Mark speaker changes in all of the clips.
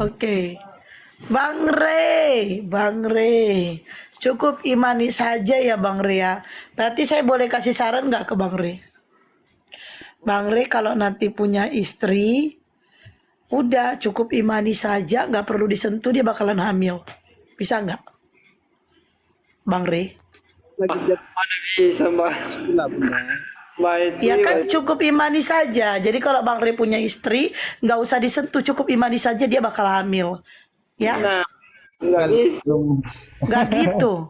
Speaker 1: Oke. Bang Rey. Cukup imani saja ya Bang Rey ya. Berarti saya boleh kasih saran nggak ke Bang Rey? Bang Rey kalau nanti punya istri, udah cukup imani saja, nggak perlu disentuh, dia bakalan hamil. Bisa nggak, Bang Rey?
Speaker 2: Lagi jatuh
Speaker 3: Mana bisa Mbak?
Speaker 2: lah bunda.
Speaker 3: Mbak Esti,
Speaker 1: Ya kan
Speaker 3: Mbak Esti.
Speaker 1: cukup imani saja. Jadi kalau Bang Rey punya istri, nggak usah disentuh, cukup imani saja dia bakal hamil. Ya,
Speaker 3: Nah, nggak bisa.
Speaker 1: nggak gitu.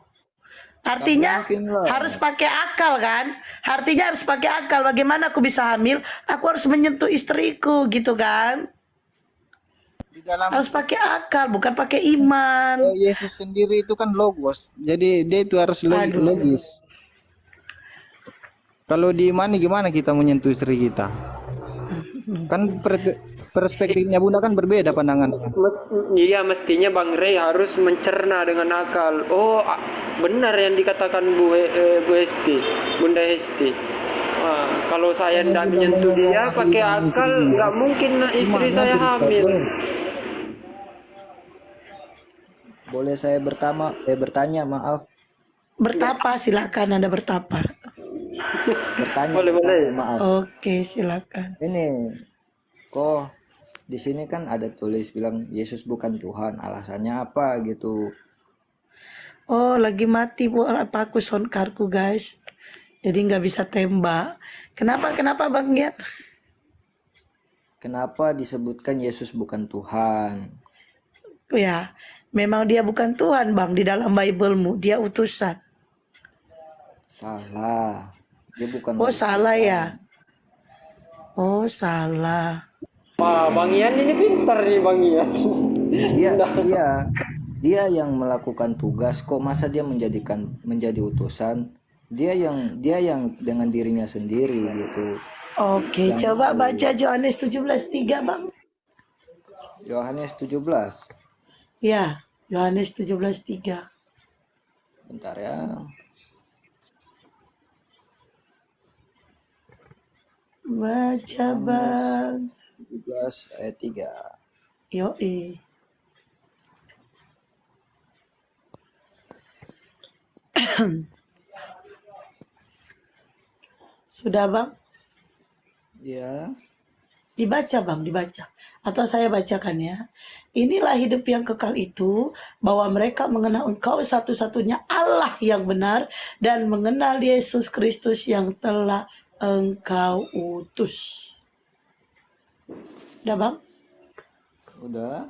Speaker 1: Artinya
Speaker 2: mungkin lah.
Speaker 1: harus pakai akal kan? Artinya harus pakai akal. Bagaimana aku bisa hamil? Aku harus menyentuh istriku gitu kan?
Speaker 2: Di dalam
Speaker 1: Harus pakai akal, bukan pakai iman.
Speaker 2: Yesus sendiri itu kan logos. Jadi dia itu harus
Speaker 1: Aduh.
Speaker 2: logis. Kalau diimani gimana kita menyentuh istri kita? Kan perspektifnya bunda kan berbeda pandangannya.
Speaker 3: Iya, mestinya Bang Rey harus mencerna dengan akal. Oh, benar yang dikatakan Bu Esti, Bunda Esti. Wah, kalau saya tidak menyentuh dia pakai akal, nggak mungkin istri saya hamil.
Speaker 2: Boleh saya bertanya, maaf.
Speaker 1: Bertapa, silakan Anda bertapa.
Speaker 2: Bertanya,
Speaker 3: Boleh, boleh.
Speaker 2: maaf.
Speaker 1: Oke, silakan.
Speaker 2: Ini kok di sini kan ada tulis bilang Yesus bukan Tuhan. Alasannya apa gitu?
Speaker 1: Oh, lagi mati bu apa aku sound cardku guys. Jadi nggak bisa tembak. Kenapa Bang Giat?
Speaker 2: Kenapa disebutkan Yesus bukan Tuhan?
Speaker 1: Ya, memang dia bukan Tuhan Bang di dalam Biblemu. Dia utusan.
Speaker 2: Salah. Dia bukan
Speaker 1: Oh,
Speaker 2: utusan.
Speaker 1: salah ya. Oh, salah.
Speaker 3: Wah, Bang Ian ini pintar nih Bang Ian.
Speaker 2: Dia yang melakukan tugas, kok masa dia menjadi utusan? Dia yang dengan dirinya sendiri gitu.
Speaker 1: Oke, coba baca Yohanes 17:3 Bang.
Speaker 2: Yohanes 17.
Speaker 1: Ya, Yohanes 17:3.
Speaker 2: Bentar ya.
Speaker 1: Baca Bang.
Speaker 2: 17 ayat 3.
Speaker 1: Yoi. Sudah Bang?
Speaker 2: Ya.
Speaker 1: Dibaca Bang, dibaca. Atau saya bacakan ya. Inilah hidup yang kekal itu, bahwa mereka mengenal Engkau satu-satunya Allah yang benar, dan mengenal Yesus Kristus yang telah Engkau utus. Udah Bang?
Speaker 2: Udah.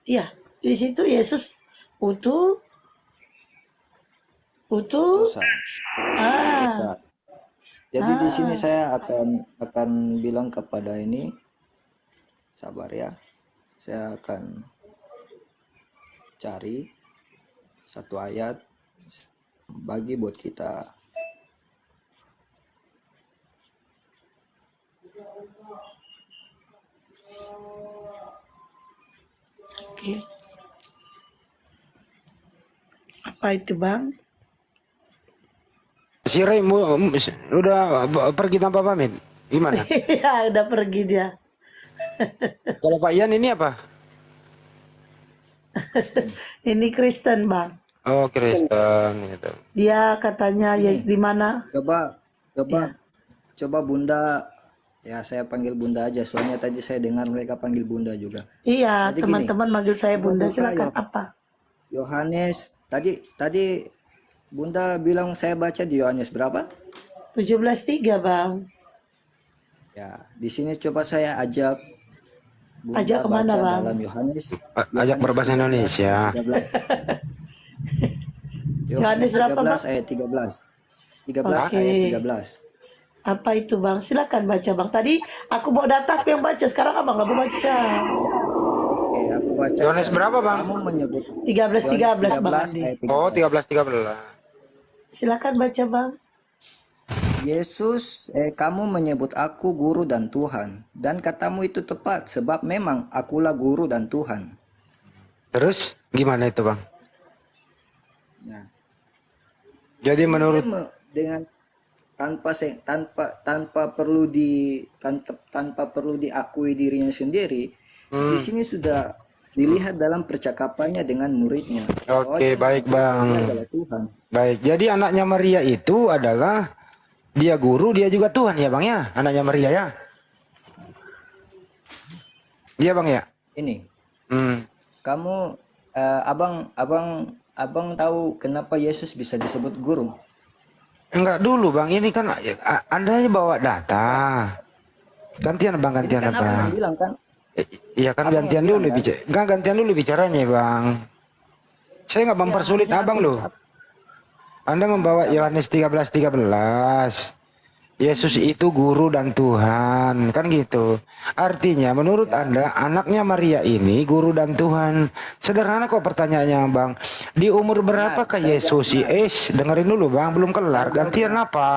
Speaker 1: Iya, di situ Yesus utusan.
Speaker 2: Utusan. Jadi di sini saya akan bilang kepada ini, sabar ya. Saya akan cari satu ayat bagi buat kita.
Speaker 1: Oke. Apa itu Bang?
Speaker 4: Si Ray udah pergi tanpa pamit. Gimana?
Speaker 1: Ya udah pergi dia.
Speaker 4: Kalau Pak Ian ini apa?
Speaker 1: Ini Kristen Bang.
Speaker 4: Oh, Kristen gitu.
Speaker 1: Dia katanya ya
Speaker 2: Sini.
Speaker 1: di mana?
Speaker 2: Coba Bunda, ya saya panggil Bunda aja, soalnya tadi saya dengar mereka panggil Bunda juga.
Speaker 1: Iya,
Speaker 2: Jadi
Speaker 1: teman-teman manggil saya Bunda.
Speaker 2: buka
Speaker 1: Silakan apa?
Speaker 2: Yohanes, tadi Bunda bilang saya baca di Yohanes berapa?
Speaker 1: 17:3 Bang.
Speaker 2: Ya, di sini coba saya ajak Bunda
Speaker 1: Ajak kemana,
Speaker 2: baca
Speaker 1: Bang?
Speaker 2: dalam Yohanes.
Speaker 4: Ajak berbahasa Indonesia.
Speaker 2: 13.
Speaker 1: Yohanes
Speaker 2: Yohanes
Speaker 1: berapa,
Speaker 2: 13
Speaker 1: Bang?
Speaker 2: ayat 13. 13
Speaker 1: Oke.
Speaker 2: ayat 13.
Speaker 1: Apa itu Bang? Silakan baca Bang. Tadi aku bawa data aku yang baca, sekarang Abang nggak mau baca.
Speaker 2: Oke, aku baca.
Speaker 4: Yohanes berapa, Bang?
Speaker 2: Kamu menyebut
Speaker 1: 13:13 Bang
Speaker 2: Yohanes 13
Speaker 1: Andi.
Speaker 2: ayat 13.
Speaker 4: Oh, 13.
Speaker 1: Silakan baca Bang.
Speaker 2: Yesus, kamu menyebut aku guru dan Tuhan, dan katamu itu tepat, sebab memang akulah guru dan Tuhan.
Speaker 4: Terus gimana itu, Bang?
Speaker 2: Nah,
Speaker 4: Jadi menurut
Speaker 2: dia dengan tanpa perlu diakui dirinya sendiri, di sini sudah dilihat dalam percakapannya dengan muridnya.
Speaker 4: Oke, baik Bang.
Speaker 2: Dia adalah Tuhan.
Speaker 4: Baik, jadi anaknya Maria itu adalah dia guru, dia juga Tuhan ya Bang ya? Anaknya Maria ya? Iya Bang ya?
Speaker 2: Ini,
Speaker 4: Hmm.
Speaker 2: kamu, abang tahu kenapa Yesus bisa disebut guru?
Speaker 4: Enggak dulu Bang, ini kan Anda bawa data. Gantian Bang,
Speaker 2: Ini
Speaker 4: gantian
Speaker 2: kan abang
Speaker 4: Bang.
Speaker 2: yang bilang kan,
Speaker 4: Iya kan
Speaker 2: abang
Speaker 4: gantian
Speaker 2: yang bilang
Speaker 4: dulu
Speaker 2: kan.
Speaker 4: bicara. Enggak gantian dulu bicaranya Bang. Saya nggak
Speaker 2: Ya,
Speaker 4: mempersulit
Speaker 2: harusnya
Speaker 4: Abang loh. Anda membawa
Speaker 2: sabar.
Speaker 4: Yohanes 13:13. Yesus itu guru dan Tuhan, kan gitu. Artinya menurut
Speaker 2: Ya,
Speaker 4: Anda anaknya Maria ini guru dan Tuhan. Sederhana kok pertanyaannya Bang. Di umur
Speaker 2: benar.
Speaker 4: berapakah
Speaker 2: Saya jawab
Speaker 4: Yesus?
Speaker 2: benar.
Speaker 4: Dengerin dulu Bang, belum
Speaker 2: Saya
Speaker 4: kelar.
Speaker 2: jawab
Speaker 4: Gantian
Speaker 2: benar.
Speaker 4: apa?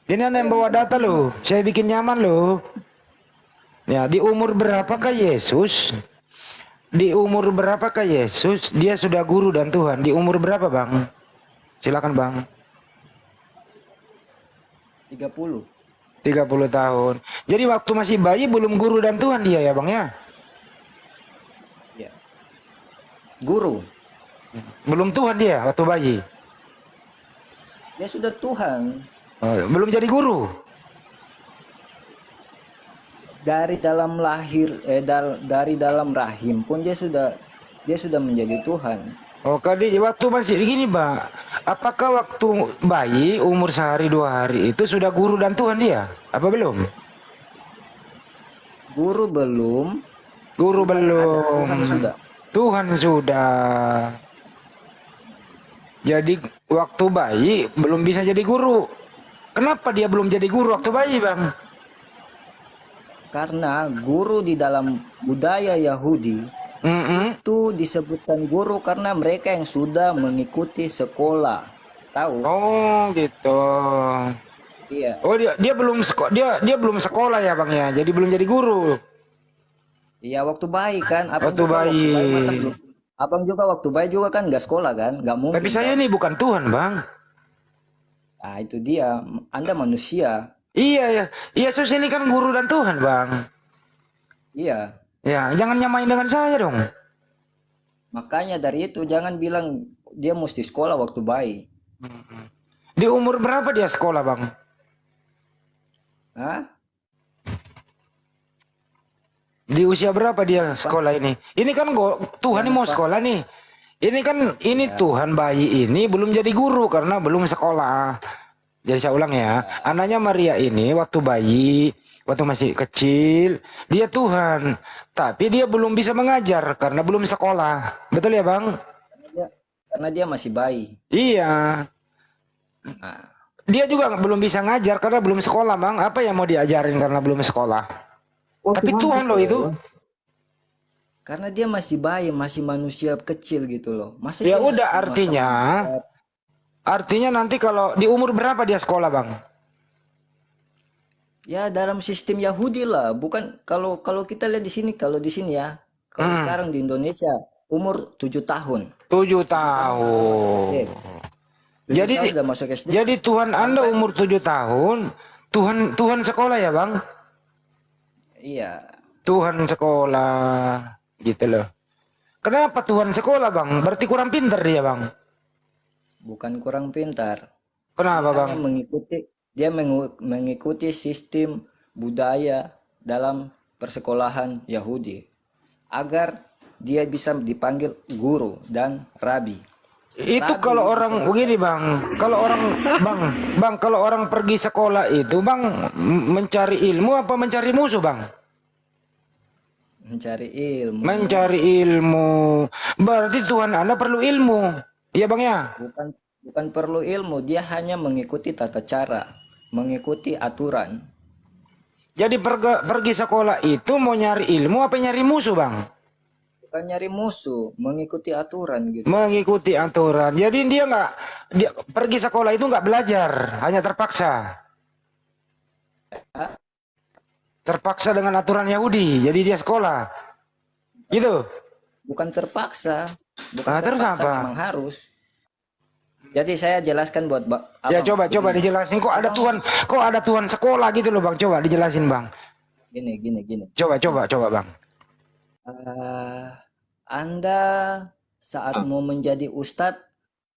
Speaker 4: Ini Anda yang
Speaker 2: Saya
Speaker 4: bawa data
Speaker 2: menjawab
Speaker 4: loh.
Speaker 2: benar.
Speaker 4: Saya bikin nyaman loh. Ya, di umur berapakah Yesus? Di umur berapakah Yesus? Dia sudah guru dan Tuhan. Di umur berapa Bang? Silakan Bang.
Speaker 2: 30.
Speaker 4: 30 tahun. Jadi waktu masih bayi belum guru dan Tuhan dia ya Bang ya?
Speaker 2: Ya. Guru.
Speaker 4: Belum Tuhan dia waktu bayi.
Speaker 2: Dia sudah Tuhan.
Speaker 4: Oh, belum jadi guru.
Speaker 2: Dari dalam dari dalam rahim pun dia sudah menjadi Tuhan.
Speaker 4: Oh, waktu masih gini Bang. Apakah waktu bayi umur sehari 2 hari itu sudah guru dan Tuhan dia? Apa belum?
Speaker 2: Guru belum,
Speaker 4: Guru
Speaker 2: Tuhan ada,
Speaker 4: belum.
Speaker 2: Tuhan sudah.
Speaker 4: Tuhan sudah. Jadi waktu bayi belum bisa jadi guru. Kenapa dia belum jadi guru waktu bayi Bang?
Speaker 2: Karena guru di dalam budaya Yahudi
Speaker 4: Mm-mm.
Speaker 2: itu disebutkan guru karena mereka yang sudah mengikuti sekolah. Tahu?
Speaker 4: Oh gitu.
Speaker 2: Iya.
Speaker 4: Oh dia belum dia belum sekolah ya Bang ya. Jadi belum jadi guru.
Speaker 2: Iya, waktu bayi kan. Abang
Speaker 4: Waktu
Speaker 2: juga waktu bayi masa
Speaker 4: bayi.
Speaker 2: belum. Abang juga waktu bayi juga kan nggak sekolah kan? Nggak mungkin.
Speaker 4: Tapi saya
Speaker 2: Kan?
Speaker 4: ini bukan Tuhan Bang.
Speaker 2: Nah, itu dia. Anda manusia.
Speaker 4: Iya ya. Yesus ini kan guru dan Tuhan Bang.
Speaker 2: Iya.
Speaker 4: Ya jangan nyamain dengan saya dong.
Speaker 2: Makanya dari itu jangan bilang dia mesti sekolah waktu bayi.
Speaker 4: Di umur berapa dia sekolah Bang?
Speaker 2: Hah?
Speaker 4: Di usia berapa dia sekolah ini? Ini kan Tuhan ini mau sekolah nih. Ini kan ini Tuhan bayi ini belum jadi guru karena belum sekolah. Jadi saya ulang ya. Anaknya Maria ini waktu bayi, waktu masih kecil, dia Tuhan. Tapi dia belum bisa mengajar karena belum sekolah. Betul ya Bang?
Speaker 2: Karena dia masih bayi.
Speaker 4: Iya.
Speaker 2: Nah,
Speaker 4: Dia juga belum bisa ngajar karena belum sekolah Bang. Apa yang mau diajarin karena belum sekolah? Tapi Tuhan loh itu.
Speaker 2: karena dia masih bayi, masih manusia kecil gitu loh. Masa
Speaker 4: Ya
Speaker 2: dia
Speaker 4: udah
Speaker 2: masa
Speaker 4: artinya nanti kalau di umur berapa dia sekolah Bang?
Speaker 2: ya dalam sistem Yahudi lah, bukan kalau kalau kita lihat di sini, kalau di sini ya, kalau sekarang di Indonesia umur 7 tahun.
Speaker 4: 7 tahun.
Speaker 2: SD. 7
Speaker 4: Jadi
Speaker 2: tahun udah masuk SD.
Speaker 4: jadi Tuhan Anda umur 7 tahun, Tuhan sekolah ya Bang?
Speaker 2: Iya,
Speaker 4: Tuhan sekolah gitu loh. Kenapa Tuhan sekolah Bang? Berarti kurang pintar dia Bang.
Speaker 2: bukan kurang pintar.
Speaker 4: Kenapa
Speaker 2: Dia
Speaker 4: Bang?
Speaker 2: hanya mengikuti sistem budaya dalam persekolahan Yahudi agar dia bisa dipanggil guru dan rabi.
Speaker 4: Itu
Speaker 2: Rabi
Speaker 4: kalau orang
Speaker 2: disebut-
Speaker 4: begini Bang, kalau orang Bang kalau orang pergi sekolah itu Bang mencari ilmu apa mencari musuh Bang?
Speaker 2: mencari ilmu.
Speaker 4: Mencari ilmu. Berarti Tuhan Anda perlu ilmu. Iya Bang ya?
Speaker 2: Bukan perlu ilmu, dia hanya mengikuti tata cara, mengikuti aturan.
Speaker 4: Jadi pergi sekolah itu mau nyari ilmu apa nyari musuh Bang?
Speaker 2: Bukan nyari musuh, mengikuti aturan gitu.
Speaker 4: Mengikuti aturan. Jadi dia pergi sekolah itu nggak belajar, hanya terpaksa. Terpaksa dengan aturan Yahudi. Jadi dia sekolah. Gitu.
Speaker 2: Bukan terpaksa,
Speaker 4: Terus apa?
Speaker 2: memang harus. Jadi saya jelaskan buat
Speaker 4: Ya
Speaker 2: abang.
Speaker 4: coba dijelasin kok ada Tuhan sekolah gitu loh Bang. Coba dijelasin Bang.
Speaker 2: Gini.
Speaker 4: Coba Bang.
Speaker 2: Eh, Anda saat mau menjadi ustadz,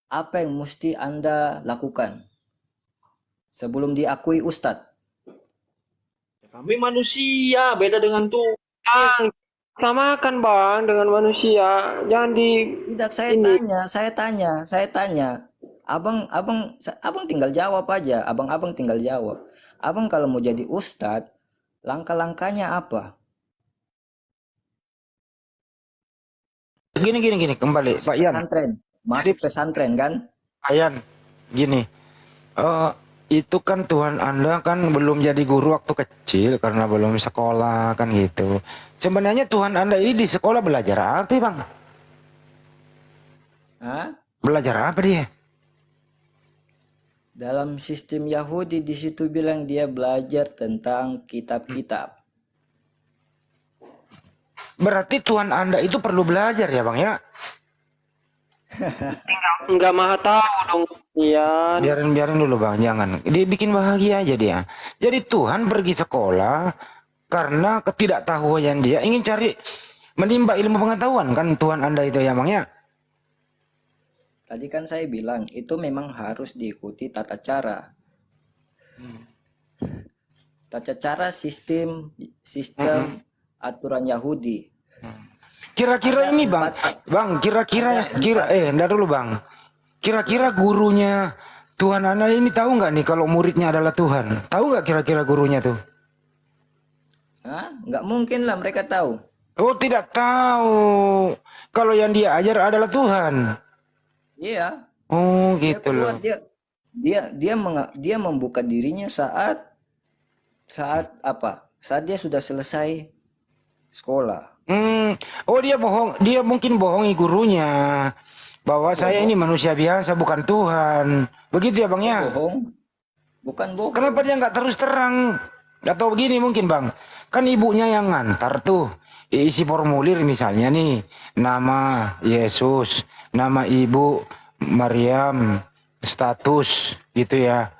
Speaker 2: apa yang mesti Anda lakukan sebelum diakui ustadz?
Speaker 5: Kami manusia, beda dengan Tuhan.
Speaker 3: Bang, samakan bang dengan manusia. Jangan di
Speaker 2: Tidak,
Speaker 3: ini.
Speaker 2: saya tanya. Abang tinggal jawab aja. Abang tinggal jawab. Abang kalau mau jadi ustadz, langkah-langkahnya apa?
Speaker 4: Gini kembali
Speaker 2: Masuk
Speaker 4: Pak Yan.
Speaker 2: pesantren, masuk pesantren kan?
Speaker 4: Pak Yan, gini. Eh, itu kan Tuhan Anda kan belum jadi guru waktu kecil karena belum sekolah kan gitu. Sebenarnya Tuhan Anda ini di sekolah belajar apa, Bang?
Speaker 2: Hah?
Speaker 4: Belajar apa dia?
Speaker 2: Dalam sistem Yahudi di situ bilang dia belajar tentang kitab-kitab.
Speaker 4: Berarti Tuhan Anda itu perlu belajar ya, Bang ya?
Speaker 3: Nggak maha tahu dong. Iya.
Speaker 4: Biarin dulu, Bang, jangan. Dia bikin bahagia aja dia. Jadi Tuhan pergi sekolah karena ketidaktahuan dia ingin cari menimba ilmu pengetahuan kan Tuhan Anda itu ya, Bang ya?
Speaker 2: Tadi kan saya bilang itu memang harus diikuti tata cara. Tata cara sistem aturan Yahudi.
Speaker 4: Kira-kira
Speaker 2: Ada
Speaker 4: ini, Bang.
Speaker 2: empat-
Speaker 4: Bang, entar dulu, Bang. Kira-kira gurunya Tuhan Anda ini tahu nggak nih kalau muridnya adalah Tuhan? Tahu nggak kira-kira gurunya tuh?
Speaker 2: Hah? Nggak mungkin lah mereka tahu.
Speaker 4: Oh, tidak tahu. Kalau yang dia ajar adalah Tuhan.
Speaker 2: Iya,
Speaker 4: Oh,
Speaker 2: dia
Speaker 4: gitu
Speaker 2: keluar
Speaker 4: loh.
Speaker 2: dia membuka dirinya saat apa? Saat dia sudah selesai sekolah.
Speaker 4: Oh, dia bohong. Dia mungkin bohongi gurunya bahwa saya ini manusia biasa, bukan Tuhan. Begitu ya, Bang ya?
Speaker 2: Bohong? Bukan bohong.
Speaker 4: Kenapa dia nggak terus terang? Atau begini mungkin, Bang. Kan ibunya yang ngantar tuh. Isi formulir misalnya nih. Nama Yesus. Nama ibu Maryam. Status gitu ya.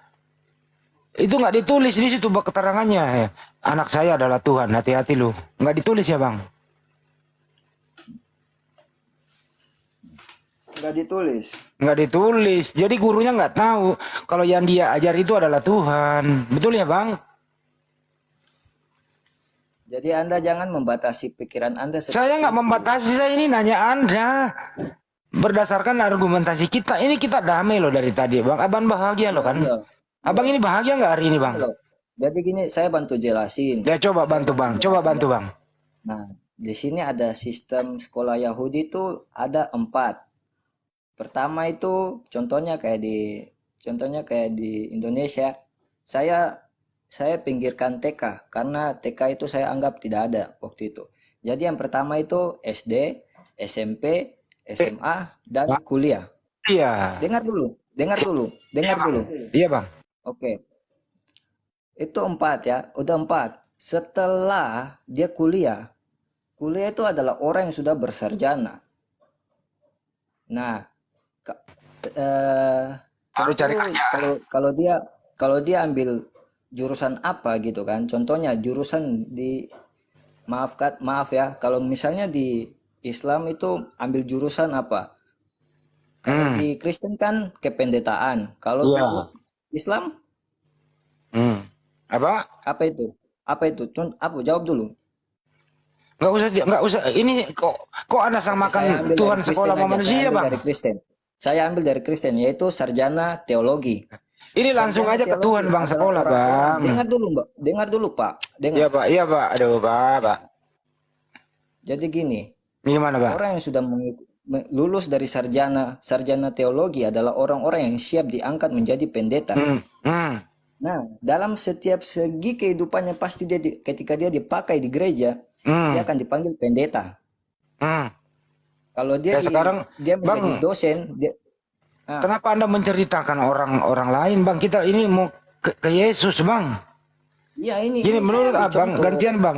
Speaker 4: Itu nggak ditulis di situ keterangannya. Anak saya adalah Tuhan. Hati-hati lu. Nggak ditulis ya, Bang?
Speaker 2: Nggak ditulis.
Speaker 4: Nggak ditulis. Jadi gurunya nggak tahu kalau yang dia ajar itu adalah Tuhan. Betul ya, Bang?
Speaker 2: Jadi Anda jangan membatasi pikiran Anda
Speaker 4: Saya nggak
Speaker 2: itu.
Speaker 4: membatasi, saya ini nanya Anda. Berdasarkan argumentasi kita, ini kita damai loh dari tadi, Bang. Abang bahagia loh kan?
Speaker 2: Iya.
Speaker 4: Abang ini bahagia nggak hari ini, Bang?
Speaker 2: Loh. Jadi gini, saya bantu jelasin.
Speaker 4: Ya coba bantu, Bang. Coba bantu, Bang.
Speaker 2: Nah, di sini ada sistem sekolah Yahudi itu ada 4. Pertama itu contohnya kayak di Indonesia. Saya pinggirkan TK karena TK itu saya anggap tidak ada waktu itu. Jadi yang pertama itu SD, SMP, SMA, dan kuliah.
Speaker 4: Iya.
Speaker 2: Dengar dulu.
Speaker 4: Iya, Bang.
Speaker 2: Oke. Itu 4 ya, udah 4. Setelah dia kuliah itu adalah orang yang sudah bersarjana. Nah,
Speaker 4: Baru cari
Speaker 2: tentu
Speaker 4: kerja.
Speaker 2: kalau dia ambil jurusan apa gitu kan, contohnya jurusan maaf ya, kalau misalnya di Islam itu ambil jurusan apa, kalau di Kristen kan kependetaan, kalau
Speaker 4: Iya.
Speaker 2: di Islam
Speaker 4: Apa?
Speaker 2: apa itu apa, jawab dulu.
Speaker 4: Nggak usah. Ini kok Anda
Speaker 2: Saya
Speaker 4: samakan
Speaker 2: ambil
Speaker 4: Tuhan
Speaker 2: dari
Speaker 4: sekolah
Speaker 2: Kristen
Speaker 4: sama
Speaker 2: aja,
Speaker 4: manusia, Bang?
Speaker 2: saya ambil dari Kristen yaitu sarjana teologi.
Speaker 4: Ini langsung
Speaker 2: Sarjana
Speaker 4: aja ke
Speaker 2: teologi
Speaker 4: Tuhan, Bang,
Speaker 2: adalah
Speaker 4: sekolah,
Speaker 2: orang-orang.
Speaker 4: Bang.
Speaker 2: Dengar dulu Pak,
Speaker 4: Iya, Pak. Iya, Pak. Aduh, Pak.
Speaker 2: Jadi gini,
Speaker 4: Gimana, Bang?
Speaker 2: orang yang sudah lulus dari sarjana teologi adalah orang-orang yang siap diangkat menjadi pendeta. Nah, dalam setiap segi kehidupannya pasti ketika dia dipakai di gereja, dia akan dipanggil pendeta. Kalau dia
Speaker 4: Ya, sekarang,
Speaker 2: dia menjadi
Speaker 4: Bang,
Speaker 2: dosen,
Speaker 4: kenapa Anda menceritakan orang-orang lain, Bang? Kita ini mau ke Yesus, Bang.
Speaker 2: iya ini
Speaker 4: Gini,
Speaker 2: saya
Speaker 4: menurut
Speaker 2: ambil
Speaker 4: Abang,
Speaker 2: contoh.
Speaker 4: gantian, Bang,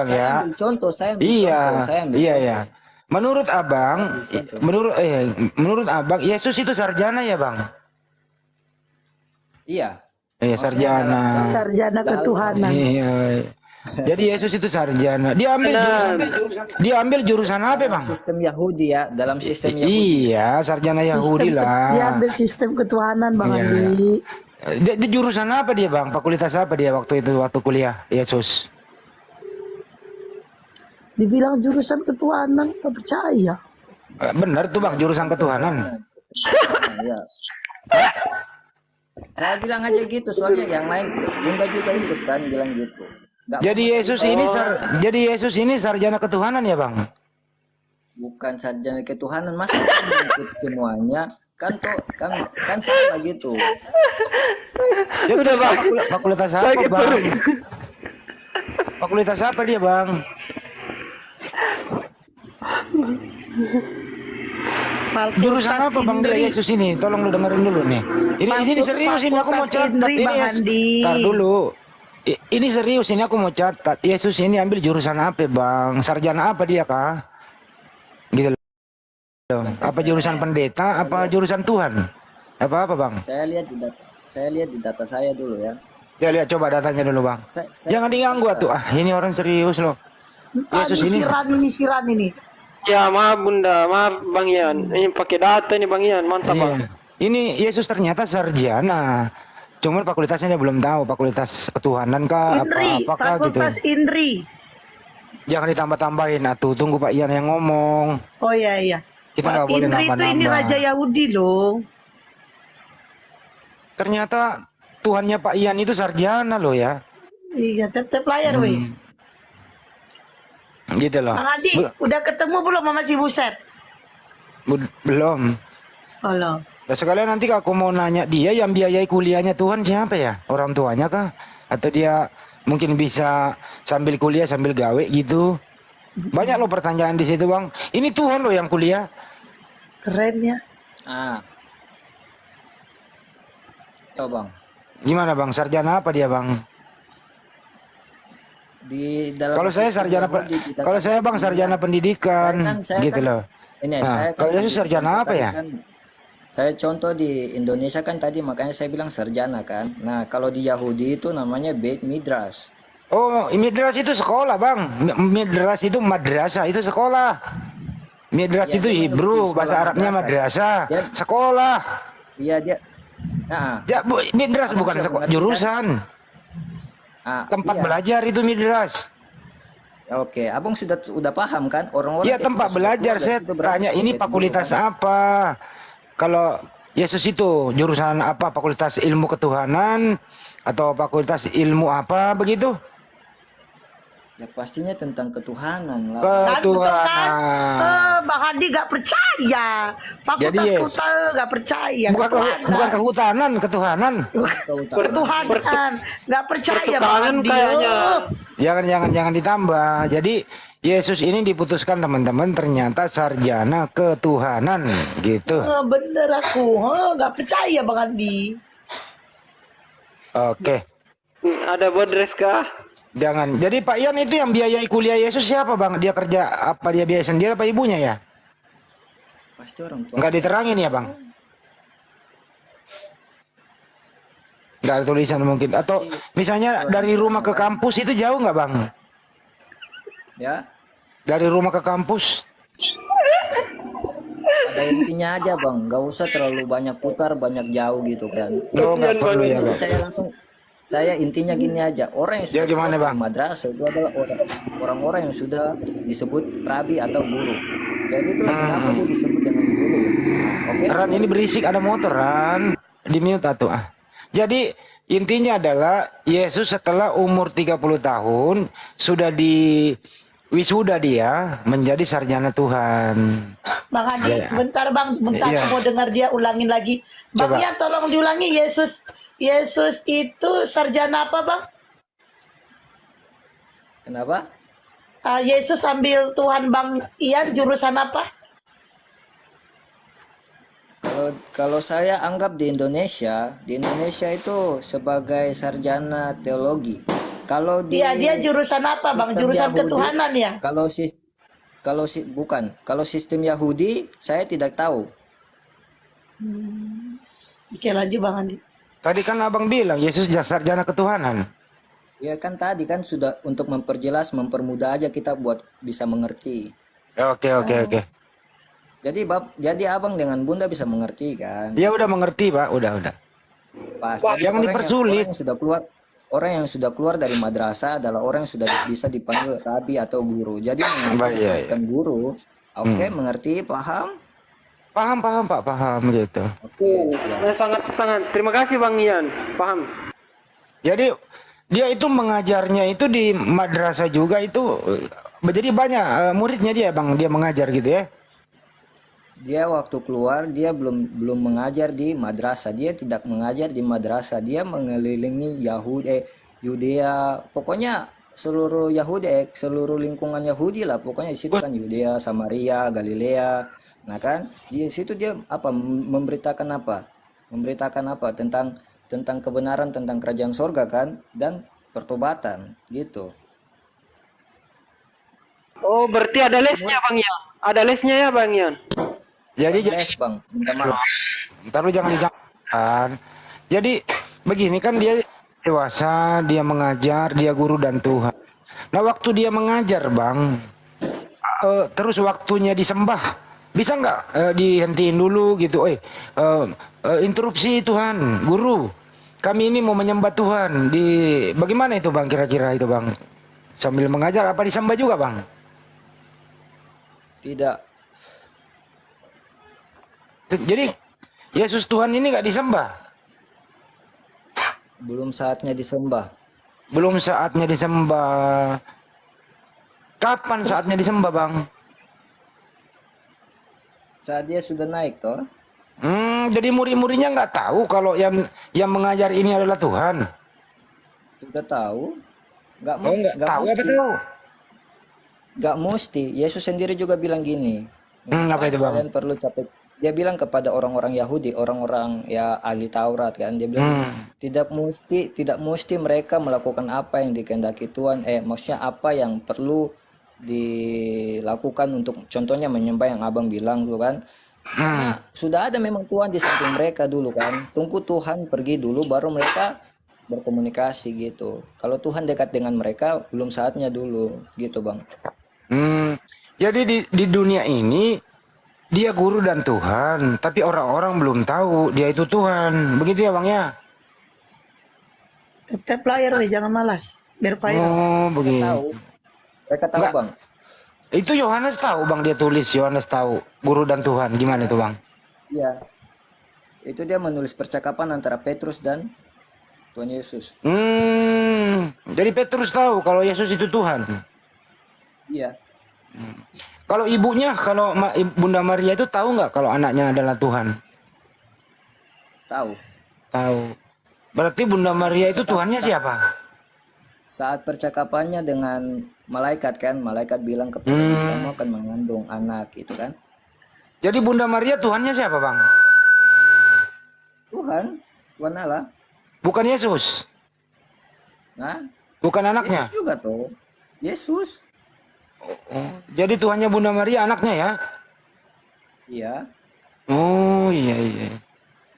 Speaker 2: Saya
Speaker 4: ya.
Speaker 2: ambil contoh, saya ambil
Speaker 4: Iya,
Speaker 2: contoh, saya ambil
Speaker 4: iya,
Speaker 2: contoh.
Speaker 4: ya. Menurut Abang,
Speaker 2: contoh.
Speaker 4: menurut Abang, Yesus itu sarjana ya, Bang?
Speaker 2: Iya.
Speaker 4: Iya,
Speaker 2: Maksudnya
Speaker 4: sarjana.
Speaker 1: Sarjana ketuhanan.
Speaker 4: Iya. Jadi Yesus itu sarjana. Dia ambil jurusan apa,
Speaker 2: Dalam
Speaker 4: Bang?
Speaker 2: sistem Yahudi ya, dalam sistem Yahudi.
Speaker 4: Iya, sarjana Yahudi
Speaker 1: Dia
Speaker 4: lah.
Speaker 1: ambil sistem ketuhanan Bang
Speaker 4: Iya.
Speaker 1: Andi.
Speaker 4: Dia jurusan apa dia, Bang? Fakultas apa dia waktu itu waktu kuliah Yesus?
Speaker 1: Dibilang jurusan ketuhanan, gak percaya.
Speaker 4: Benar tuh, Bang, jurusan ketuhanan.
Speaker 2: Iya. Saya bilang aja gitu, soalnya yang lain Bunda juga ikut kan bilang gitu. Nggak
Speaker 4: Jadi
Speaker 2: mau
Speaker 4: Yesus ini sarjana ketuhanan ya, Bang?
Speaker 2: bukan sarjana ketuhanan, masa kita mengikuti semuanya kan kan salah gitu.
Speaker 4: Dia
Speaker 3: Udah,
Speaker 4: terus
Speaker 3: Bang.
Speaker 4: Fakultas apa,
Speaker 3: Sakit
Speaker 4: Bang?
Speaker 3: perut.
Speaker 4: Fakultas apa dia, Bang? Jurusan
Speaker 1: Fakultas
Speaker 4: apa, Bang, dia
Speaker 1: Indri.
Speaker 4: Yesus ini? Tolong lu dengerin dulu nih. Ini serius ini aku mau
Speaker 1: Fakultas
Speaker 4: catat
Speaker 1: Indri,
Speaker 4: ini.
Speaker 1: Bang Andi.
Speaker 4: Tar dulu. Ini serius ini aku mau catat. Yesus ini ambil jurusan apa, Bang? Sarjana apa dia, Kak? Gitu loh. Apa jurusan pendeta, apa jurusan Tuhan? Apa, Bang?
Speaker 2: Saya lihat di data saya dulu ya.
Speaker 4: Ya lihat coba datanya dulu, Bang. Jangan diganggu tuh. Ini orang serius loh. Yesus ini
Speaker 1: siran ini.
Speaker 3: Ya maaf Bunda, maaf Bang Ian. Ini pakai data nih Bang Ian, mantap
Speaker 4: Iya.
Speaker 3: Bang.
Speaker 4: Ini Yesus ternyata sarjana. Cuman fakultasnya dia belum tahu, fakultas ketuhanan kah
Speaker 1: Indri,
Speaker 4: apakah gitu.
Speaker 1: Fakultas Indri.
Speaker 4: Jangan ditambah-tambahin atuh, tunggu Pak Ian yang ngomong.
Speaker 1: Oh iya.
Speaker 4: Kita nggak boleh
Speaker 1: Indri itu ini
Speaker 4: nambah-nambah.
Speaker 1: Raja Yahudi loh.
Speaker 4: Ternyata Tuhannya Pak Ian itu sarjana loh ya.
Speaker 1: Iya, tetap layar weh.
Speaker 4: Gitu loh.
Speaker 1: Bang Adi, udah ketemu belum sama si Buset?
Speaker 4: Belum.
Speaker 1: Oh loh.
Speaker 4: Nah, sekalian nanti aku mau nanya dia yang biayai kuliahnya Tuhan siapa ya? Orang tuanya kah? Atau dia mungkin bisa sambil kuliah sambil gawe gitu? Banyak loh pertanyaan di situ, Bang. Ini Tuhan loh yang kuliah.
Speaker 1: Keren ya.
Speaker 2: Oh Bang,
Speaker 4: Gimana, Bang? Sarjana apa dia, Bang?
Speaker 2: di dalam
Speaker 4: Kalau saya
Speaker 2: sistem
Speaker 4: sarjana
Speaker 2: Yahudi kita
Speaker 4: kalau saya, Bang, sarjana pendidikan
Speaker 2: saya
Speaker 4: gitu
Speaker 2: kan-
Speaker 4: loh.
Speaker 2: ini
Speaker 4: Nah,
Speaker 2: saya
Speaker 4: kalau Yesus sarjana apa
Speaker 2: tadi
Speaker 4: ya?
Speaker 2: saya contoh di Indonesia kan tadi, makanya saya bilang sarjana kan. Nah, kalau di Yahudi itu namanya Beit Midrash.
Speaker 4: Oh, midras itu sekolah, Bang. Midras itu madrasah, itu sekolah. Midras
Speaker 2: Ya,
Speaker 4: itu
Speaker 2: dia
Speaker 4: Hebrew,
Speaker 2: mengikuti
Speaker 4: bahasa
Speaker 2: sekolah
Speaker 4: Arabnya
Speaker 2: madrasah.
Speaker 4: madrasah.
Speaker 2: Ya.
Speaker 4: Sekolah.
Speaker 2: Iya dia. Nah,
Speaker 4: Ya, Bu, midras
Speaker 2: Abang
Speaker 4: bukan
Speaker 2: siap
Speaker 4: sekolah,
Speaker 2: mengerti, kan?
Speaker 4: jurusan. Tempat
Speaker 2: iya.
Speaker 4: belajar itu midras.
Speaker 2: Oke, abang sudah paham kan? Orang-orang
Speaker 4: Iya,
Speaker 2: ketika
Speaker 4: tempat
Speaker 2: sudah
Speaker 4: belajar.
Speaker 2: keluar dari
Speaker 4: Saya
Speaker 2: situ berarti
Speaker 4: tanya
Speaker 2: sudah
Speaker 4: ini
Speaker 2: beda
Speaker 4: fakultas
Speaker 2: dulu, kan?
Speaker 4: apa? Kalau Yesus itu jurusan apa? Fakultas ilmu ketuhanan atau fakultas ilmu apa begitu?
Speaker 2: Ya pastinya tentang ketuhanan lah.
Speaker 4: Ketuhanan.
Speaker 1: Bang Andi gak percaya.
Speaker 4: Jadi,
Speaker 1: Fakultas gak percaya.
Speaker 4: Bukan kehutanan, ketuhanan.
Speaker 1: Ketuhanan. Gak percaya Bang
Speaker 3: Pertukanan
Speaker 1: Andi.
Speaker 3: kayaknya.
Speaker 4: Jangan ditambah. Jadi Yesus ini diputuskan teman-teman ternyata sarjana ketuhanan gitu.
Speaker 1: Bener aku. Gak percaya Bang Andi.
Speaker 4: Oke.
Speaker 3: Ada bodres kah?
Speaker 4: Jangan. Jadi Pak Ian itu yang biayai kuliah Yesus siapa, Bang? Dia kerja apa, dia biaya sendiri apa ibunya ya?
Speaker 2: Pasti orang tua.
Speaker 4: Enggak diterangin ya, Bang? Enggak ada tulisan mungkin. Atau misalnya dari rumah ke kampus itu jauh nggak, Bang?
Speaker 2: Ya,
Speaker 4: Dari rumah ke kampus?
Speaker 2: ada intinya aja bang. Gak usah terlalu banyak putar, banyak jauh gitu kan.
Speaker 4: Oh, nggak perlu ya,
Speaker 2: Jadi
Speaker 4: Bang.
Speaker 2: saya intinya gini aja. Orang yang
Speaker 4: Ya,
Speaker 2: sudah
Speaker 4: gimana,
Speaker 2: keluar
Speaker 4: Bang?
Speaker 2: dari madrasah itu adalah orang-orang yang sudah disebut rabi atau guru. Jadi itulah kenapa dia disebut dengan guru. Nah, oke.
Speaker 4: Ran, ini berisik, ada motor, Ran. Di mute atuh. Jadi intinya adalah Yesus setelah umur 30 tahun sudah di wisuda dia menjadi sarjana Tuhan.
Speaker 1: Bang Andi,
Speaker 4: Ya.
Speaker 1: bentar Bang, bentar
Speaker 4: Iya.
Speaker 1: aku mau dengar dia ulangin lagi. Bang
Speaker 4: Coba.
Speaker 1: Ian tolong diulangi, Yesus itu sarjana apa Bang?
Speaker 2: Kenapa?
Speaker 1: Yesus ambil Tuhan Bang Ian jurusan apa?
Speaker 2: Kalau saya anggap di Indonesia itu sebagai sarjana teologi. Kalau di
Speaker 1: Iya, dia jurusan apa Bang?
Speaker 2: sistem
Speaker 1: Jurusan
Speaker 2: Yahudi,
Speaker 1: ketuhanan ya?
Speaker 2: Kalau sistem Yahudi saya tidak tahu.
Speaker 1: Oke lagi Bang Andi.
Speaker 4: Tadi kan Abang bilang Yesus sarjana ketuhanan.
Speaker 2: Ya kan tadi kan sudah untuk memperjelas, mempermudah aja kita buat bisa mengerti.
Speaker 4: Oke, oke,
Speaker 1: Oh.
Speaker 4: oke.
Speaker 2: Jadi abang dengan bunda bisa mengerti kan.
Speaker 4: Dia udah mengerti, Pak. Udah.
Speaker 2: Pas
Speaker 3: Wah,
Speaker 2: jadi
Speaker 4: Jangan
Speaker 2: orang
Speaker 4: dipersulit.
Speaker 2: yang sudah keluar, orang yang sudah keluar dari madrasah adalah orang yang sudah bisa dipanggil rabi atau guru. Jadi mengapa
Speaker 4: Baik, ya, ya.
Speaker 2: disebutkan guru? Oke,
Speaker 4: Hmm.
Speaker 2: mengerti, paham?
Speaker 4: Paham, paham, Pak. Paham gitu.
Speaker 2: Oke, siap.
Speaker 3: saya sangat-sangat terima kasih Bang Ian. Paham?
Speaker 4: Jadi dia itu mengajarnya itu di madrasah juga itu jadi banyak muridnya dia, Bang. Dia mengajar gitu ya.
Speaker 2: Dia waktu keluar dia belum mengajar di madrasah. Dia tidak mengajar di madrasah. Dia mengelilingi Yudea, pokoknya seluruh Yahudi, seluruh lingkungan Yahudi lah. Pokoknya di situ kan Yudea, Samaria, Galilea. Nah kan di situ dia apa memberitakan apa? Memberitakan apa tentang kebenaran tentang kerajaan sorga kan dan pertobatan gitu.
Speaker 3: Oh, berarti ada lesnya Bang Ian. Ada lesnya ya Bang Ian.
Speaker 4: Jadi
Speaker 2: Les bang, minta maaf.
Speaker 4: ntar lu jangan dijangkan. Jadi begini kan dia dewasa, dia mengajar, dia guru dan Tuhan. Nah waktu dia mengajar, Bang, terus waktunya disembah, bisa nggak dihentiin dulu gitu? Interupsi Tuhan, guru. Kami ini mau menyembah Tuhan. Bagaimana itu, Bang? Kira-kira itu, Bang? Sambil mengajar apa disembah juga, Bang?
Speaker 2: Tidak.
Speaker 4: Jadi Yesus Tuhan ini nggak disembah.
Speaker 2: Belum saatnya disembah.
Speaker 4: Belum saatnya disembah. Kapan saatnya disembah, Bang?
Speaker 2: Saat dia sudah naik toh.
Speaker 4: Jadi murid-muridnya nggak tahu kalau yang mengajar ini adalah Tuhan.
Speaker 2: Sudah tahu. Nggak
Speaker 4: Oh, nggak
Speaker 2: nggak
Speaker 4: tahu apa
Speaker 2: mesti.
Speaker 4: tahu?
Speaker 2: Nggak mesti. Yesus sendiri juga bilang gini.
Speaker 4: Apa itu, Bang?
Speaker 2: Kalian perlu capek. Dia bilang kepada orang-orang Yahudi, orang-orang ya ahli Taurat kan. Dia bilang tidak mesti mereka melakukan apa yang dikehendaki Tuhan. Maksudnya apa yang perlu dilakukan untuk contohnya menyembah yang abang bilang tuh kan. Karena sudah ada memang Tuhan di samping mereka dulu kan. Tunggu Tuhan pergi dulu baru mereka berkomunikasi gitu. Kalau Tuhan dekat dengan mereka belum saatnya dulu gitu bang.
Speaker 4: Jadi di dunia ini dia guru dan Tuhan, tapi orang-orang belum tahu dia itu Tuhan. Begitu ya, Bang ya?
Speaker 1: Tap layar weh, jangan malas. Biar viral.
Speaker 4: Oh,
Speaker 2: Mereka
Speaker 4: begini.
Speaker 2: tahu. Mereka tahu
Speaker 4: Enggak.
Speaker 2: bang.
Speaker 4: Itu Yohanes tahu, Bang, dia tulis Yohanes tahu guru dan Tuhan. Gimana itu, Bang?
Speaker 2: Iya. Itu dia menulis percakapan antara Petrus dan Tuhan Yesus.
Speaker 4: Jadi Petrus tahu kalau Yesus itu Tuhan.
Speaker 2: Iya.
Speaker 4: Kalau ibunya, kalau Bunda Maria itu tahu nggak kalau anaknya adalah Tuhan?
Speaker 2: Tahu.
Speaker 4: Tahu. Berarti Bunda Maria itu Tuhannya siapa?
Speaker 2: Saat percakapannya dengan malaikat kan, malaikat bilang kepada kamu akan mengandung anak gitu kan.
Speaker 4: Jadi Bunda Maria Tuhannya siapa, Bang?
Speaker 2: Tuhan Allah.
Speaker 4: Bukan Yesus.
Speaker 2: Nah,
Speaker 4: Bukan anaknya.
Speaker 2: Yesus juga tuh. Yesus.
Speaker 4: Oh, jadi Tuhannya Bunda Maria anaknya ya?
Speaker 2: Iya.
Speaker 4: Oh, iya.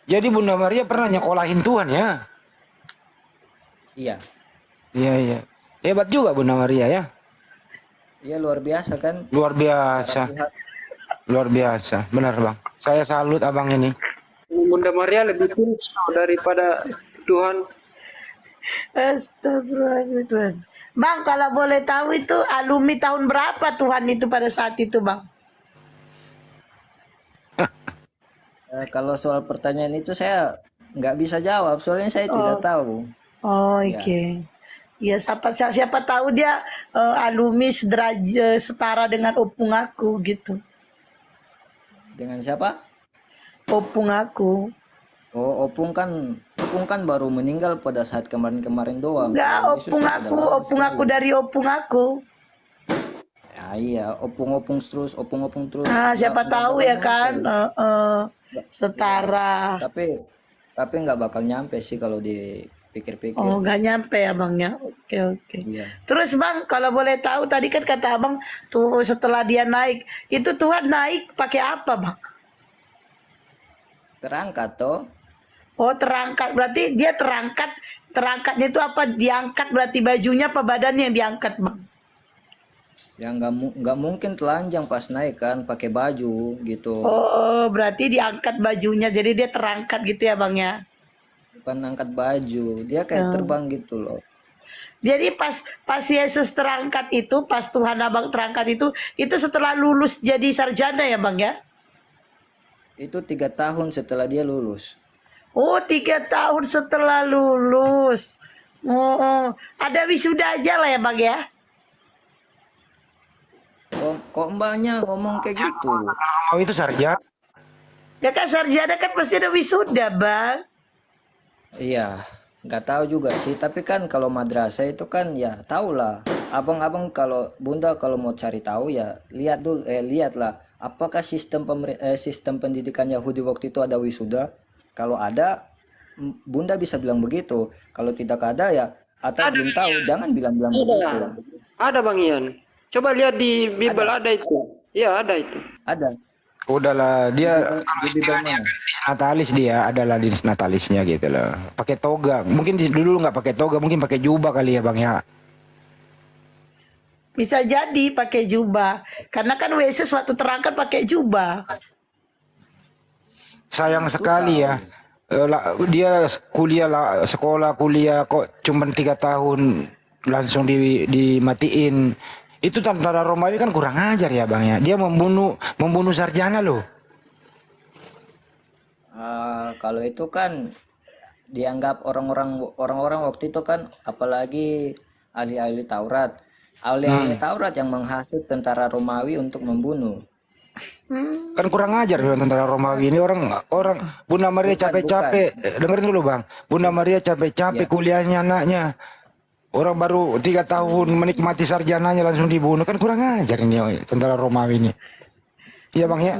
Speaker 4: Jadi Bunda Maria pernah nyekolahin Tuhan ya?
Speaker 2: Iya.
Speaker 4: Iya. Hebat juga Bunda Maria ya?
Speaker 2: Iya luar biasa kan.
Speaker 4: Luar biasa.
Speaker 2: Lihat.
Speaker 4: Luar biasa. Benar, Bang. Saya salut abang ini.
Speaker 3: Bunda Maria lebih tinggi daripada Tuhan.
Speaker 1: Astagfirullahaladzim. Bang, kalau boleh tahu itu alumni tahun berapa Tuhan itu pada saat itu, Bang?
Speaker 2: Kalau soal pertanyaan itu saya nggak bisa jawab, soalnya saya tidak tahu.
Speaker 1: Oh, oke. Ya, siapa tahu dia alumni setara dengan opung aku gitu.
Speaker 2: Dengan siapa?
Speaker 1: Opung aku.
Speaker 2: Oh, Opung kan baru meninggal pada saat kemarin-kemarin doang.
Speaker 1: Enggak,
Speaker 2: Kalau Yesus
Speaker 1: opung
Speaker 2: sudah
Speaker 1: aku,
Speaker 2: lama
Speaker 1: opung aku
Speaker 2: sekali.
Speaker 1: dari opung aku.
Speaker 2: Ya, iya, opung-opung terus.
Speaker 1: Ah, siapa
Speaker 2: Nggak
Speaker 1: tahu
Speaker 2: bakal
Speaker 1: ya kan,
Speaker 2: nyampe.
Speaker 1: setara.
Speaker 2: Tapi nggak bakal nyampe sih kalau dipikir-pikir.
Speaker 1: Oh, nggak nyampe abangnya. Oke.
Speaker 2: Iya,
Speaker 1: Terus Bang, kalau boleh tahu tadi kan kata abang tuh setelah dia naik, itu Tuhan naik pakai apa Bang?
Speaker 2: terangkat toh.
Speaker 1: Oh, terangkat. Berarti dia terangkat. Terangkatnya itu apa? Diangkat berarti bajunya apa badannya yang diangkat, Bang?
Speaker 2: Ya nggak mungkin telanjang pas naik kan, pakai baju gitu.
Speaker 1: Oh, berarti diangkat bajunya. Jadi dia terangkat gitu ya, Bang ya.
Speaker 2: Bukan angkat baju, dia kayak
Speaker 1: Oh.
Speaker 2: terbang gitu loh.
Speaker 1: Jadi pas Yesus terangkat itu, pas Tuhan Abang terangkat itu setelah lulus jadi sarjana ya, Bang ya?
Speaker 2: Itu 3 tahun setelah dia lulus.
Speaker 1: Oh, 3 tahun setelah lulus. Oh, ada wisuda aja lah ya, Bang ya?
Speaker 2: Kok mbaknya ngomong kayak gitu?
Speaker 4: Oh itu sarjana.
Speaker 1: Ya kan sarjana kan pasti ada wisuda, Bang.
Speaker 2: Iya, nggak tahu juga sih. Tapi kan kalau madrasah itu kan ya tau lah. Abang-abang kalau bunda kalau mau cari tahu ya lihatlah. Apakah sistem pendidikan Yahudi waktu itu ada wisuda? Kalau ada, bunda bisa bilang begitu. Kalau tidak ada ya atau
Speaker 3: Ada,
Speaker 2: belum tahu, jangan bilang-bilang
Speaker 3: ada,
Speaker 2: begitu.
Speaker 3: ada Bang Ian. Coba lihat di Bible
Speaker 2: Ada,
Speaker 3: ada itu. Iya ada itu.
Speaker 2: ada.
Speaker 4: Udahlah
Speaker 2: Di
Speaker 4: dia
Speaker 2: Bible mana?
Speaker 4: natalis, dia adalah dinas natalisnya gitu loh. Pakai toga. Mungkin dulu nggak pakai toga, mungkin pakai jubah kali ya Bang ya.
Speaker 1: Bisa jadi pakai jubah. Karena kan Yesus waktu terangkat pakai jubah.
Speaker 4: Sayang
Speaker 2: Itu
Speaker 4: sekali
Speaker 2: tahu.
Speaker 4: ya. Dia kuliah lah, sekolah kuliah kok cuman 3 tahun langsung dimatiin. Itu tentara Romawi kan kurang ajar ya Bang ya. Dia membunuh sarjana loh.
Speaker 2: Kalau itu kan dianggap orang-orang waktu itu kan apalagi ahli-ahli Taurat. Ahli-ahli Taurat yang menghasut tentara Romawi untuk membunuh.
Speaker 4: Kan kurang ajar memang tentara Romawi ini orang Bunda Maria
Speaker 2: Bukan,
Speaker 4: capek-capek. Dengerin dulu Bang. Bunda Maria capek-capek
Speaker 2: Ya.
Speaker 4: kuliahnya anaknya. Orang baru 3 tahun menikmati sarjananya langsung dibunuh, kan kurang ajar ini tentara Romawi ini. Iya Bang ya.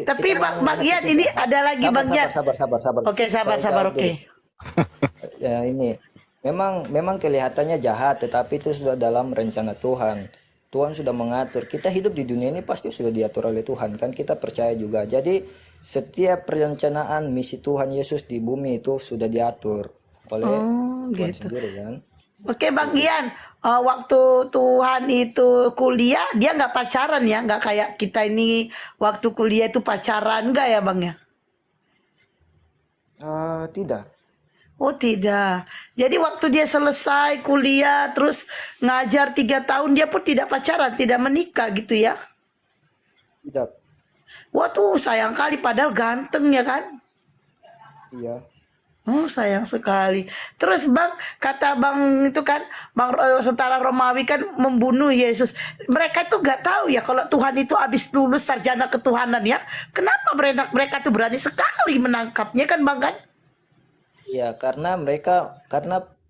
Speaker 1: Tapi
Speaker 2: Kita
Speaker 1: Bang Ian ini ada lagi
Speaker 2: sabar,
Speaker 1: Bang Ian.
Speaker 2: sabar.
Speaker 1: Oke,
Speaker 2: Saya
Speaker 1: sabar,
Speaker 2: jawab
Speaker 1: oke.
Speaker 2: dulu. Ya ini memang kelihatannya jahat, tetapi itu sudah dalam rencana Tuhan. Tuhan sudah mengatur. Kita hidup di dunia ini pasti sudah diatur oleh Tuhan, kan kita percaya juga. Jadi setiap perencanaan misi Tuhan Yesus di bumi itu sudah diatur oleh Tuhan
Speaker 1: Gitu.
Speaker 2: sendiri kan.
Speaker 1: Oke Bang Ian, waktu Tuhan itu kuliah, dia nggak pacaran ya? Nggak kayak kita ini waktu kuliah itu pacaran, nggak ya Bang ya?
Speaker 2: Tidak.
Speaker 1: Oh tidak. Jadi waktu dia selesai kuliah, terus ngajar 3 tahun, dia pun tidak pacaran, tidak menikah gitu ya?
Speaker 2: Tidak.
Speaker 1: Wah tuh sayang kali, padahal ganteng ya kan?
Speaker 2: Iya.
Speaker 1: Oh sayang sekali. Terus Bang, kata Bang itu kan, tentara Romawi kan membunuh Yesus. Mereka tuh nggak tahu ya kalau Tuhan itu habis lulus sarjana ketuhanan ya. Kenapa mereka tuh berani sekali menangkapnya kan Bang kan?
Speaker 2: Ya, karena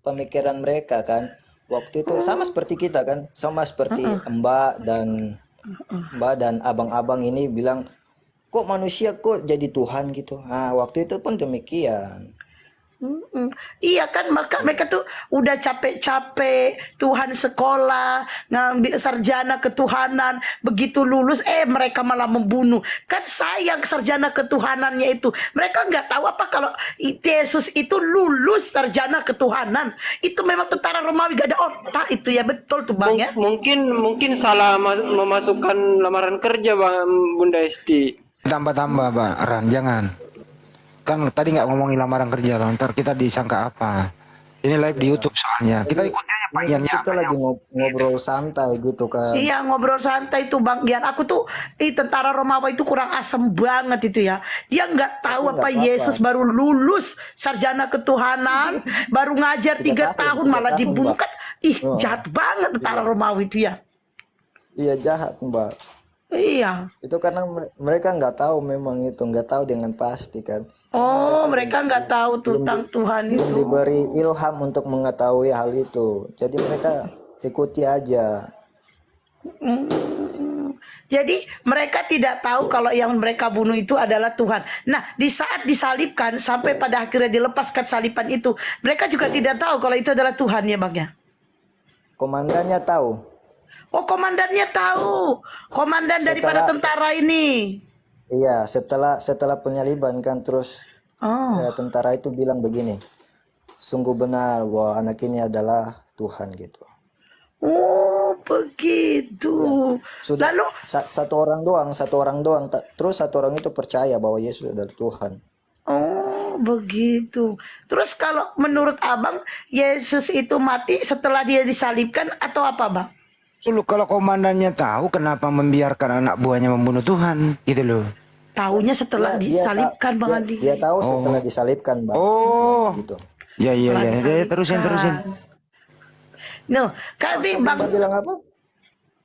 Speaker 2: pemikiran mereka kan waktu itu sama seperti kita kan, sama seperti Mbak dan abang-abang ini bilang, kok manusia kok jadi Tuhan gitu. Waktu itu pun demikian.
Speaker 1: Iya kan mereka tuh udah capek-capek Tuhan sekolah ngambil sarjana ketuhanan, begitu lulus mereka malah membunuh. Kan sayang sarjana ketuhanannya itu. Mereka nggak tahu apa kalau Yesus itu lulus sarjana ketuhanan. Itu memang tentara Romawi gak ada otak itu ya, betul tuh Bang ya.
Speaker 3: Mungkin salah memasukkan lamaran kerja Bang Bunda Esti.
Speaker 4: Tambah-tambah Bang Ran, jangan. Kan tadi nggak ngomongin lamaran kerja loh, ntar kita disangka apa. Ini live di YouTube soalnya. Kita
Speaker 2: Jadi
Speaker 4: ikuti aja
Speaker 2: ini
Speaker 4: bagiannya.
Speaker 2: kita lagi ngobrol santai gitu kan.
Speaker 1: Iya ngobrol santai tuh Bang Gian. Aku tuh tentara Romawi itu kurang asem banget itu ya. Dia nggak tahu
Speaker 2: Tapi
Speaker 1: apa
Speaker 2: nggak apa-apa.
Speaker 1: Yesus baru lulus sarjana ketuhanan, baru ngajar 3 tahun malah
Speaker 2: 3 tahun,
Speaker 1: dibunuh
Speaker 2: Mbak.
Speaker 1: kan. Jahat banget tentara Romawi itu ya.
Speaker 2: Iya, jahat Mbak.
Speaker 1: Iya.
Speaker 2: Itu karena mereka nggak tahu, memang itu nggak tahu dengan pasti kan.
Speaker 1: Oh mereka nggak tahu tentang Tuhan
Speaker 2: Belum
Speaker 1: itu.
Speaker 2: diberi ilham untuk mengetahui hal itu. Jadi mereka ikuti aja.
Speaker 1: Jadi mereka tidak tahu kalau yang mereka bunuh itu adalah Tuhan. Nah di saat disalibkan sampai pada akhirnya dilepaskan saliban itu, mereka juga tidak tahu kalau itu adalah Tuhan ya Bang ya.
Speaker 2: Komandannya tahu.
Speaker 1: Oh komandannya tahu, komandan daripada
Speaker 2: Setelah-
Speaker 1: tentara ini.
Speaker 2: Iya, setelah penyaliban kan terus
Speaker 1: Oh.
Speaker 2: tentara itu bilang begini, sungguh benar bahwa anak ini adalah Tuhan gitu.
Speaker 1: Oh, begitu.
Speaker 2: Ya, sudah
Speaker 1: Lalu,
Speaker 2: satu orang doang. Terus satu orang itu percaya bahwa Yesus adalah Tuhan.
Speaker 1: oh, begitu. Terus kalau menurut Abang, Yesus itu mati setelah dia disalibkan atau apa, Bang?
Speaker 4: Dulu kalau komandannya tahu kenapa membiarkan anak buahnya membunuh Tuhan, gitu loh.
Speaker 1: Taunya setelah
Speaker 2: Dia
Speaker 1: disalibkan, Bang Andi.
Speaker 2: dia tahu setelah disalibkan, Bang.
Speaker 4: Oh,
Speaker 2: Gitu.
Speaker 4: ya iya
Speaker 1: Setelah
Speaker 4: ya, ya, terusin.
Speaker 1: disalibkan. No, kasi
Speaker 2: Tadi
Speaker 1: Bang
Speaker 2: Mbak bilang apa?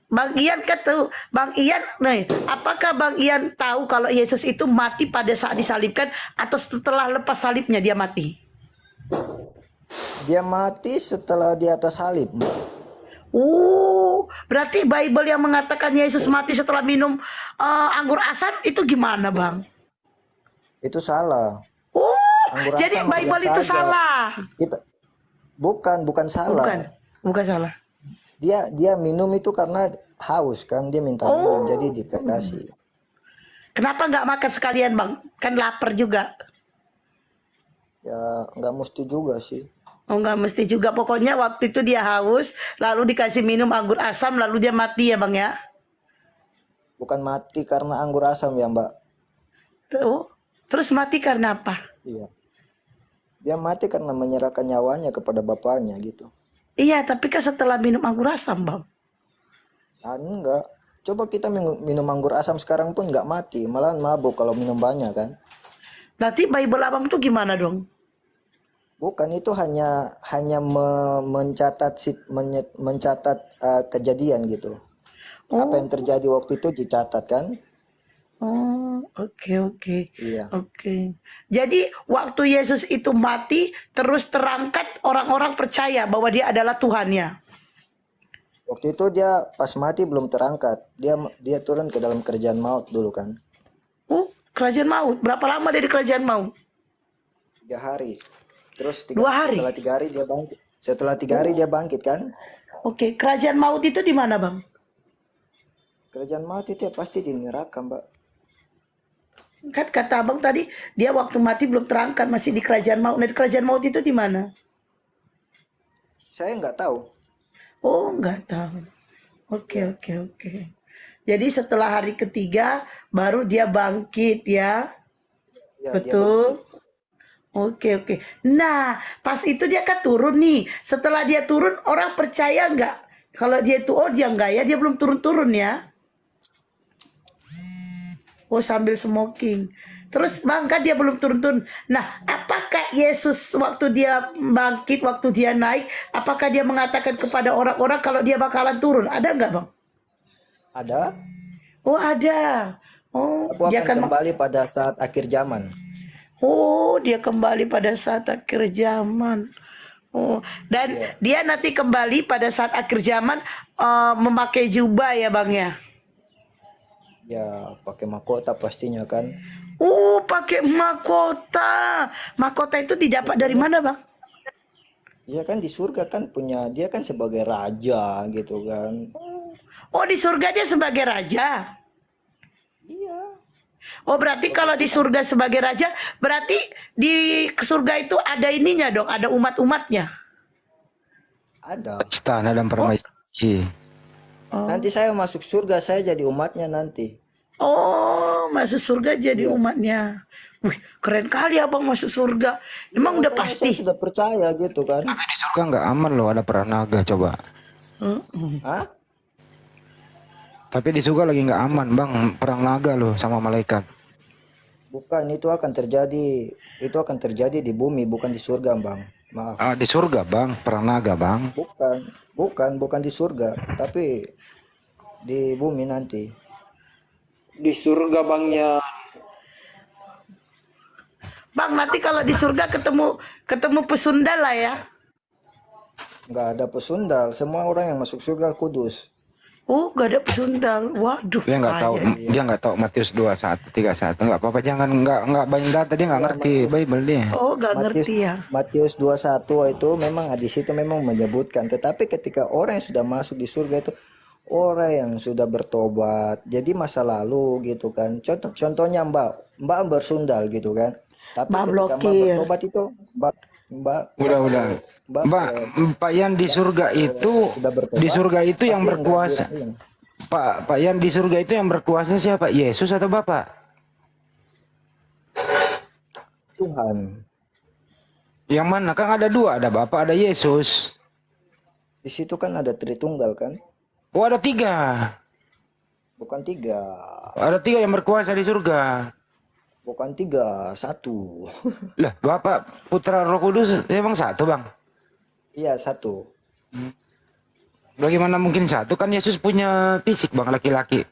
Speaker 1: Bang Ian kata, Bang Ian, nih, apakah Bang Ian tahu kalau Yesus itu mati pada saat disalibkan atau setelah lepas salibnya dia mati?
Speaker 2: Dia mati setelah di atas salib, Mbak.
Speaker 1: Berarti Bible yang mengatakan Yesus mati setelah minum anggur asam itu gimana, Bang?
Speaker 2: Itu salah. Anggur
Speaker 1: Jadi
Speaker 2: asam
Speaker 1: Bible
Speaker 2: biasa
Speaker 1: itu
Speaker 2: aja.
Speaker 1: salah.
Speaker 2: Bukan salah.
Speaker 1: Bukan salah.
Speaker 2: Dia minum itu karena haus kan, dia minta minum jadi dikasih.
Speaker 1: Kenapa nggak makan sekalian, Bang? Kan lapar juga.
Speaker 2: Ya nggak mesti juga sih.
Speaker 1: Oh, nggak mesti juga. Pokoknya waktu itu dia haus, lalu dikasih minum anggur asam, lalu dia mati ya, Bang ya?
Speaker 2: Bukan mati karena anggur asam ya, Mbak.
Speaker 1: Tuh. Terus mati karena apa?
Speaker 2: Iya. Dia mati karena menyerahkan nyawanya kepada bapaknya gitu.
Speaker 1: Iya, tapi kan setelah minum anggur asam, Bang.
Speaker 2: Enggak. Coba kita minum anggur asam sekarang pun nggak mati, malahan mabuk kalau minum banyak kan.
Speaker 1: Berarti Bible Abang tuh gimana dong?
Speaker 2: Bukan, itu hanya mencatat kejadian gitu. Apa yang terjadi waktu itu dicatat kan?
Speaker 1: Oh, oke.
Speaker 2: Iya.
Speaker 1: Oke. Jadi waktu Yesus itu mati, terus terangkat orang-orang percaya bahwa dia adalah Tuhannya.
Speaker 2: Waktu itu dia pas mati belum terangkat. Dia turun ke dalam kerajaan maut dulu kan.
Speaker 1: Kerajaan maut. Berapa lama dia di kerajaan maut?
Speaker 2: 3 hari. Terus
Speaker 1: 2 hari.
Speaker 2: setelah 3 hari dia bangkit. Setelah 3 hari dia bangkit kan?
Speaker 1: Oke, kerajaan maut itu di mana, Bang?
Speaker 2: Kerajaan maut itu ya pasti di neraka, Mbak.
Speaker 1: Kan kata Abang tadi, dia waktu mati belum terangkat, masih di kerajaan maut. Nah, di kerajaan maut itu di mana?
Speaker 2: Saya nggak tahu.
Speaker 1: Oh, nggak tahu. Oke. Jadi setelah hari ketiga, baru dia bangkit ya?
Speaker 2: Ya,
Speaker 1: Betul. Oke. Nah, pas itu dia kan turun nih. Setelah dia turun, orang percaya nggak? Kalau dia itu, dia nggak ya, dia belum turun-turun ya. Oh, sambil smoking. Terus Bang, kan dia belum turun-turun. Nah, apakah Yesus waktu dia bangkit, waktu dia naik, apakah dia mengatakan kepada orang-orang kalau dia bakalan turun? Ada nggak, Bang?
Speaker 2: Ada.
Speaker 1: Oh, ada. Oh,
Speaker 2: Aku
Speaker 1: dia
Speaker 2: akan
Speaker 1: akan
Speaker 2: kembali pada saat akhir zaman.
Speaker 1: Oh, dia kembali pada saat akhir zaman. Oh, dan dia nanti kembali pada saat akhir zaman memakai jubah ya, Bang ya.
Speaker 2: Ya, pakai mahkota pastinya kan.
Speaker 1: Oh, pakai mahkota. Mahkota itu didapat dari mana, Bang?
Speaker 2: Iya kan di surga kan punya dia kan sebagai raja gitu kan.
Speaker 1: Oh, di surga dia sebagai raja.
Speaker 2: Iya.
Speaker 1: Oh, berarti kalau di surga sebagai raja, berarti di surga itu ada ininya dong, ada umat-umatnya.
Speaker 2: Ada.
Speaker 4: Istana dan permaisuri.
Speaker 2: Nanti saya masuk surga, saya jadi umatnya nanti.
Speaker 1: Oh, masuk surga jadi
Speaker 2: Iya.
Speaker 1: umatnya. Wih, keren kali Abang masuk surga. Emang udah
Speaker 2: Makanya
Speaker 1: pasti.
Speaker 2: saya sudah percaya gitu kan.
Speaker 4: Tapi di surga nggak aman loh, ada perang naga coba.
Speaker 2: Hah?
Speaker 4: Tapi di surga lagi nggak aman bang, perang naga loh sama malaikat.
Speaker 2: Bukan, itu akan terjadi di bumi, bukan di surga, Bang. Maaf.
Speaker 4: Di surga bang, perang naga bang.
Speaker 2: Bukan di surga, tapi di bumi nanti.
Speaker 3: Di surga Bang ya.
Speaker 1: Bang, nanti kalau di surga ketemu pesundal lah ya.
Speaker 2: Nggak ada pesundal, semua orang yang masuk surga kudus.
Speaker 1: Oh, gak ada pesundal. Waduh.
Speaker 4: Dia nggak tahu, dia nggak tahu Matius 21:31. Nggak apa-apa, jangan nggak banyak data, dia nggak ngerti Bible dia.
Speaker 1: Oh, gak ngerti ya.
Speaker 2: Matius 21 itu memang di situ memang menyebutkan, tetapi ketika orang yang sudah masuk di surga itu orang yang sudah bertobat, jadi masa lalu gitu kan. Contohnya Mbak bersundal gitu kan. Tapi
Speaker 1: Mbak
Speaker 2: ketika Mbak
Speaker 1: blokir.
Speaker 2: bertobat itu, Mbak, Mbak,
Speaker 4: Udah,
Speaker 2: kalau
Speaker 4: udah.
Speaker 2: Mbak
Speaker 4: Mbak,
Speaker 2: kalau
Speaker 4: Pak Yan di surga itu,
Speaker 2: sudah
Speaker 4: di
Speaker 2: bertobat,
Speaker 4: surga itu yang
Speaker 2: pasti enggak
Speaker 4: berkuasa.
Speaker 2: direstuin.
Speaker 4: Pak Yan di surga itu yang berkuasa siapa? Yesus atau Bapak?
Speaker 2: Tuhan.
Speaker 4: Yang mana? Kan ada dua, ada Bapak, ada Yesus.
Speaker 2: Di situ kan ada Tritunggal kan?
Speaker 4: Oh, ada tiga.
Speaker 2: Bukan 3,
Speaker 4: Ada tiga yang berkuasa di surga.
Speaker 2: bukan 3, 1.
Speaker 4: Lah, Bapak, Putra, Roh Kudus emang satu, Bang?
Speaker 2: Iya, 1.
Speaker 4: Bagaimana mungkin satu? Kan Yesus punya fisik, Bang, laki-laki.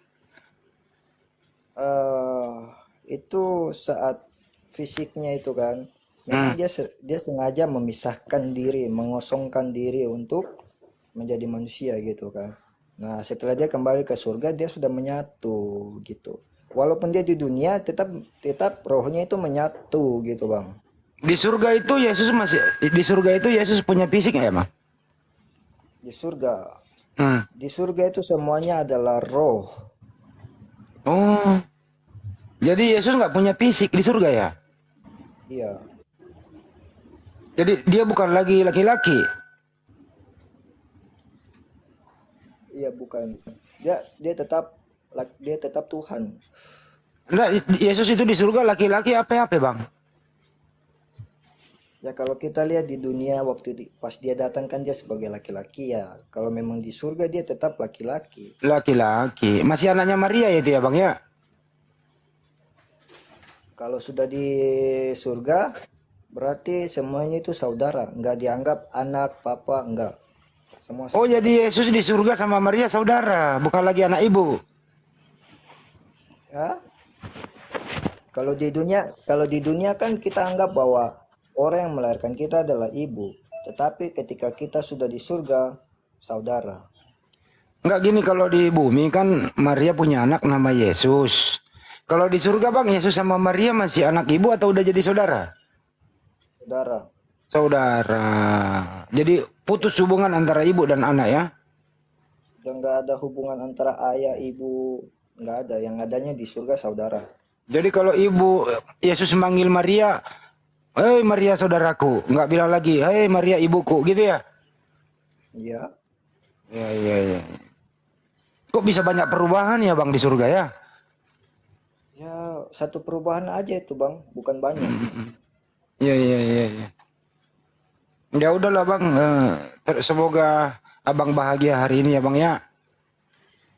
Speaker 2: Itu saat fisiknya itu kan, memang dia sengaja memisahkan diri, mengosongkan diri untuk menjadi manusia gitu kan. Nah, setelah dia kembali ke surga, dia sudah menyatu gitu. Walaupun dia di dunia, tetap rohnya itu menyatu gitu, Bang.
Speaker 4: Di surga itu Yesus punya fisik nggak ya, Bang?
Speaker 2: Di surga,
Speaker 4: Hmm.
Speaker 2: di surga itu semuanya adalah roh.
Speaker 4: Oh, jadi Yesus nggak punya fisik di surga ya?
Speaker 2: Iya,
Speaker 4: Jadi dia bukan lagi laki-laki.
Speaker 2: iya bukan. Dia tetap Tuhan.
Speaker 4: Enggak, Yesus itu di surga laki-laki apa-apa, Bang?
Speaker 2: Ya kalau kita lihat di dunia pas dia datang kan dia sebagai laki-laki ya. Kalau memang di surga dia tetap laki-laki.
Speaker 4: Laki-laki. Masih anaknya Maria ya itu ya, Bang ya?
Speaker 2: Kalau sudah di surga berarti semuanya itu saudara, nggak dianggap anak, papa, enggak. Semua
Speaker 4: Oh, jadi Yesus di surga sama Maria saudara, bukan lagi anak ibu.
Speaker 2: ya. Kalau di dunia kan kita anggap bahwa orang yang melahirkan kita adalah ibu, tetapi ketika kita sudah di surga, saudara.
Speaker 4: Enggak gini, kalau di bumi kan Maria punya anak nama Yesus. Kalau di surga, Bang, Yesus sama Maria masih anak ibu atau udah jadi saudara?
Speaker 2: Saudara.
Speaker 4: Saudara. Jadi putus hubungan antara ibu dan anak ya?
Speaker 2: Dan nggak ada hubungan antara ayah, ibu, nggak ada. Yang adanya di surga saudara.
Speaker 4: Jadi kalau ibu Yesus manggil Maria, "Hei Maria saudaraku," nggak bilang lagi, "Hei Maria ibuku," gitu ya?
Speaker 2: Iya.
Speaker 4: Iya. Kok bisa banyak perubahan ya, Bang, di surga ya?
Speaker 2: Ya, satu perubahan aja itu, Bang, bukan banyak.
Speaker 4: Iya. Ya udahlah, Bang. Semoga Abang bahagia hari ini ya, Bang ya.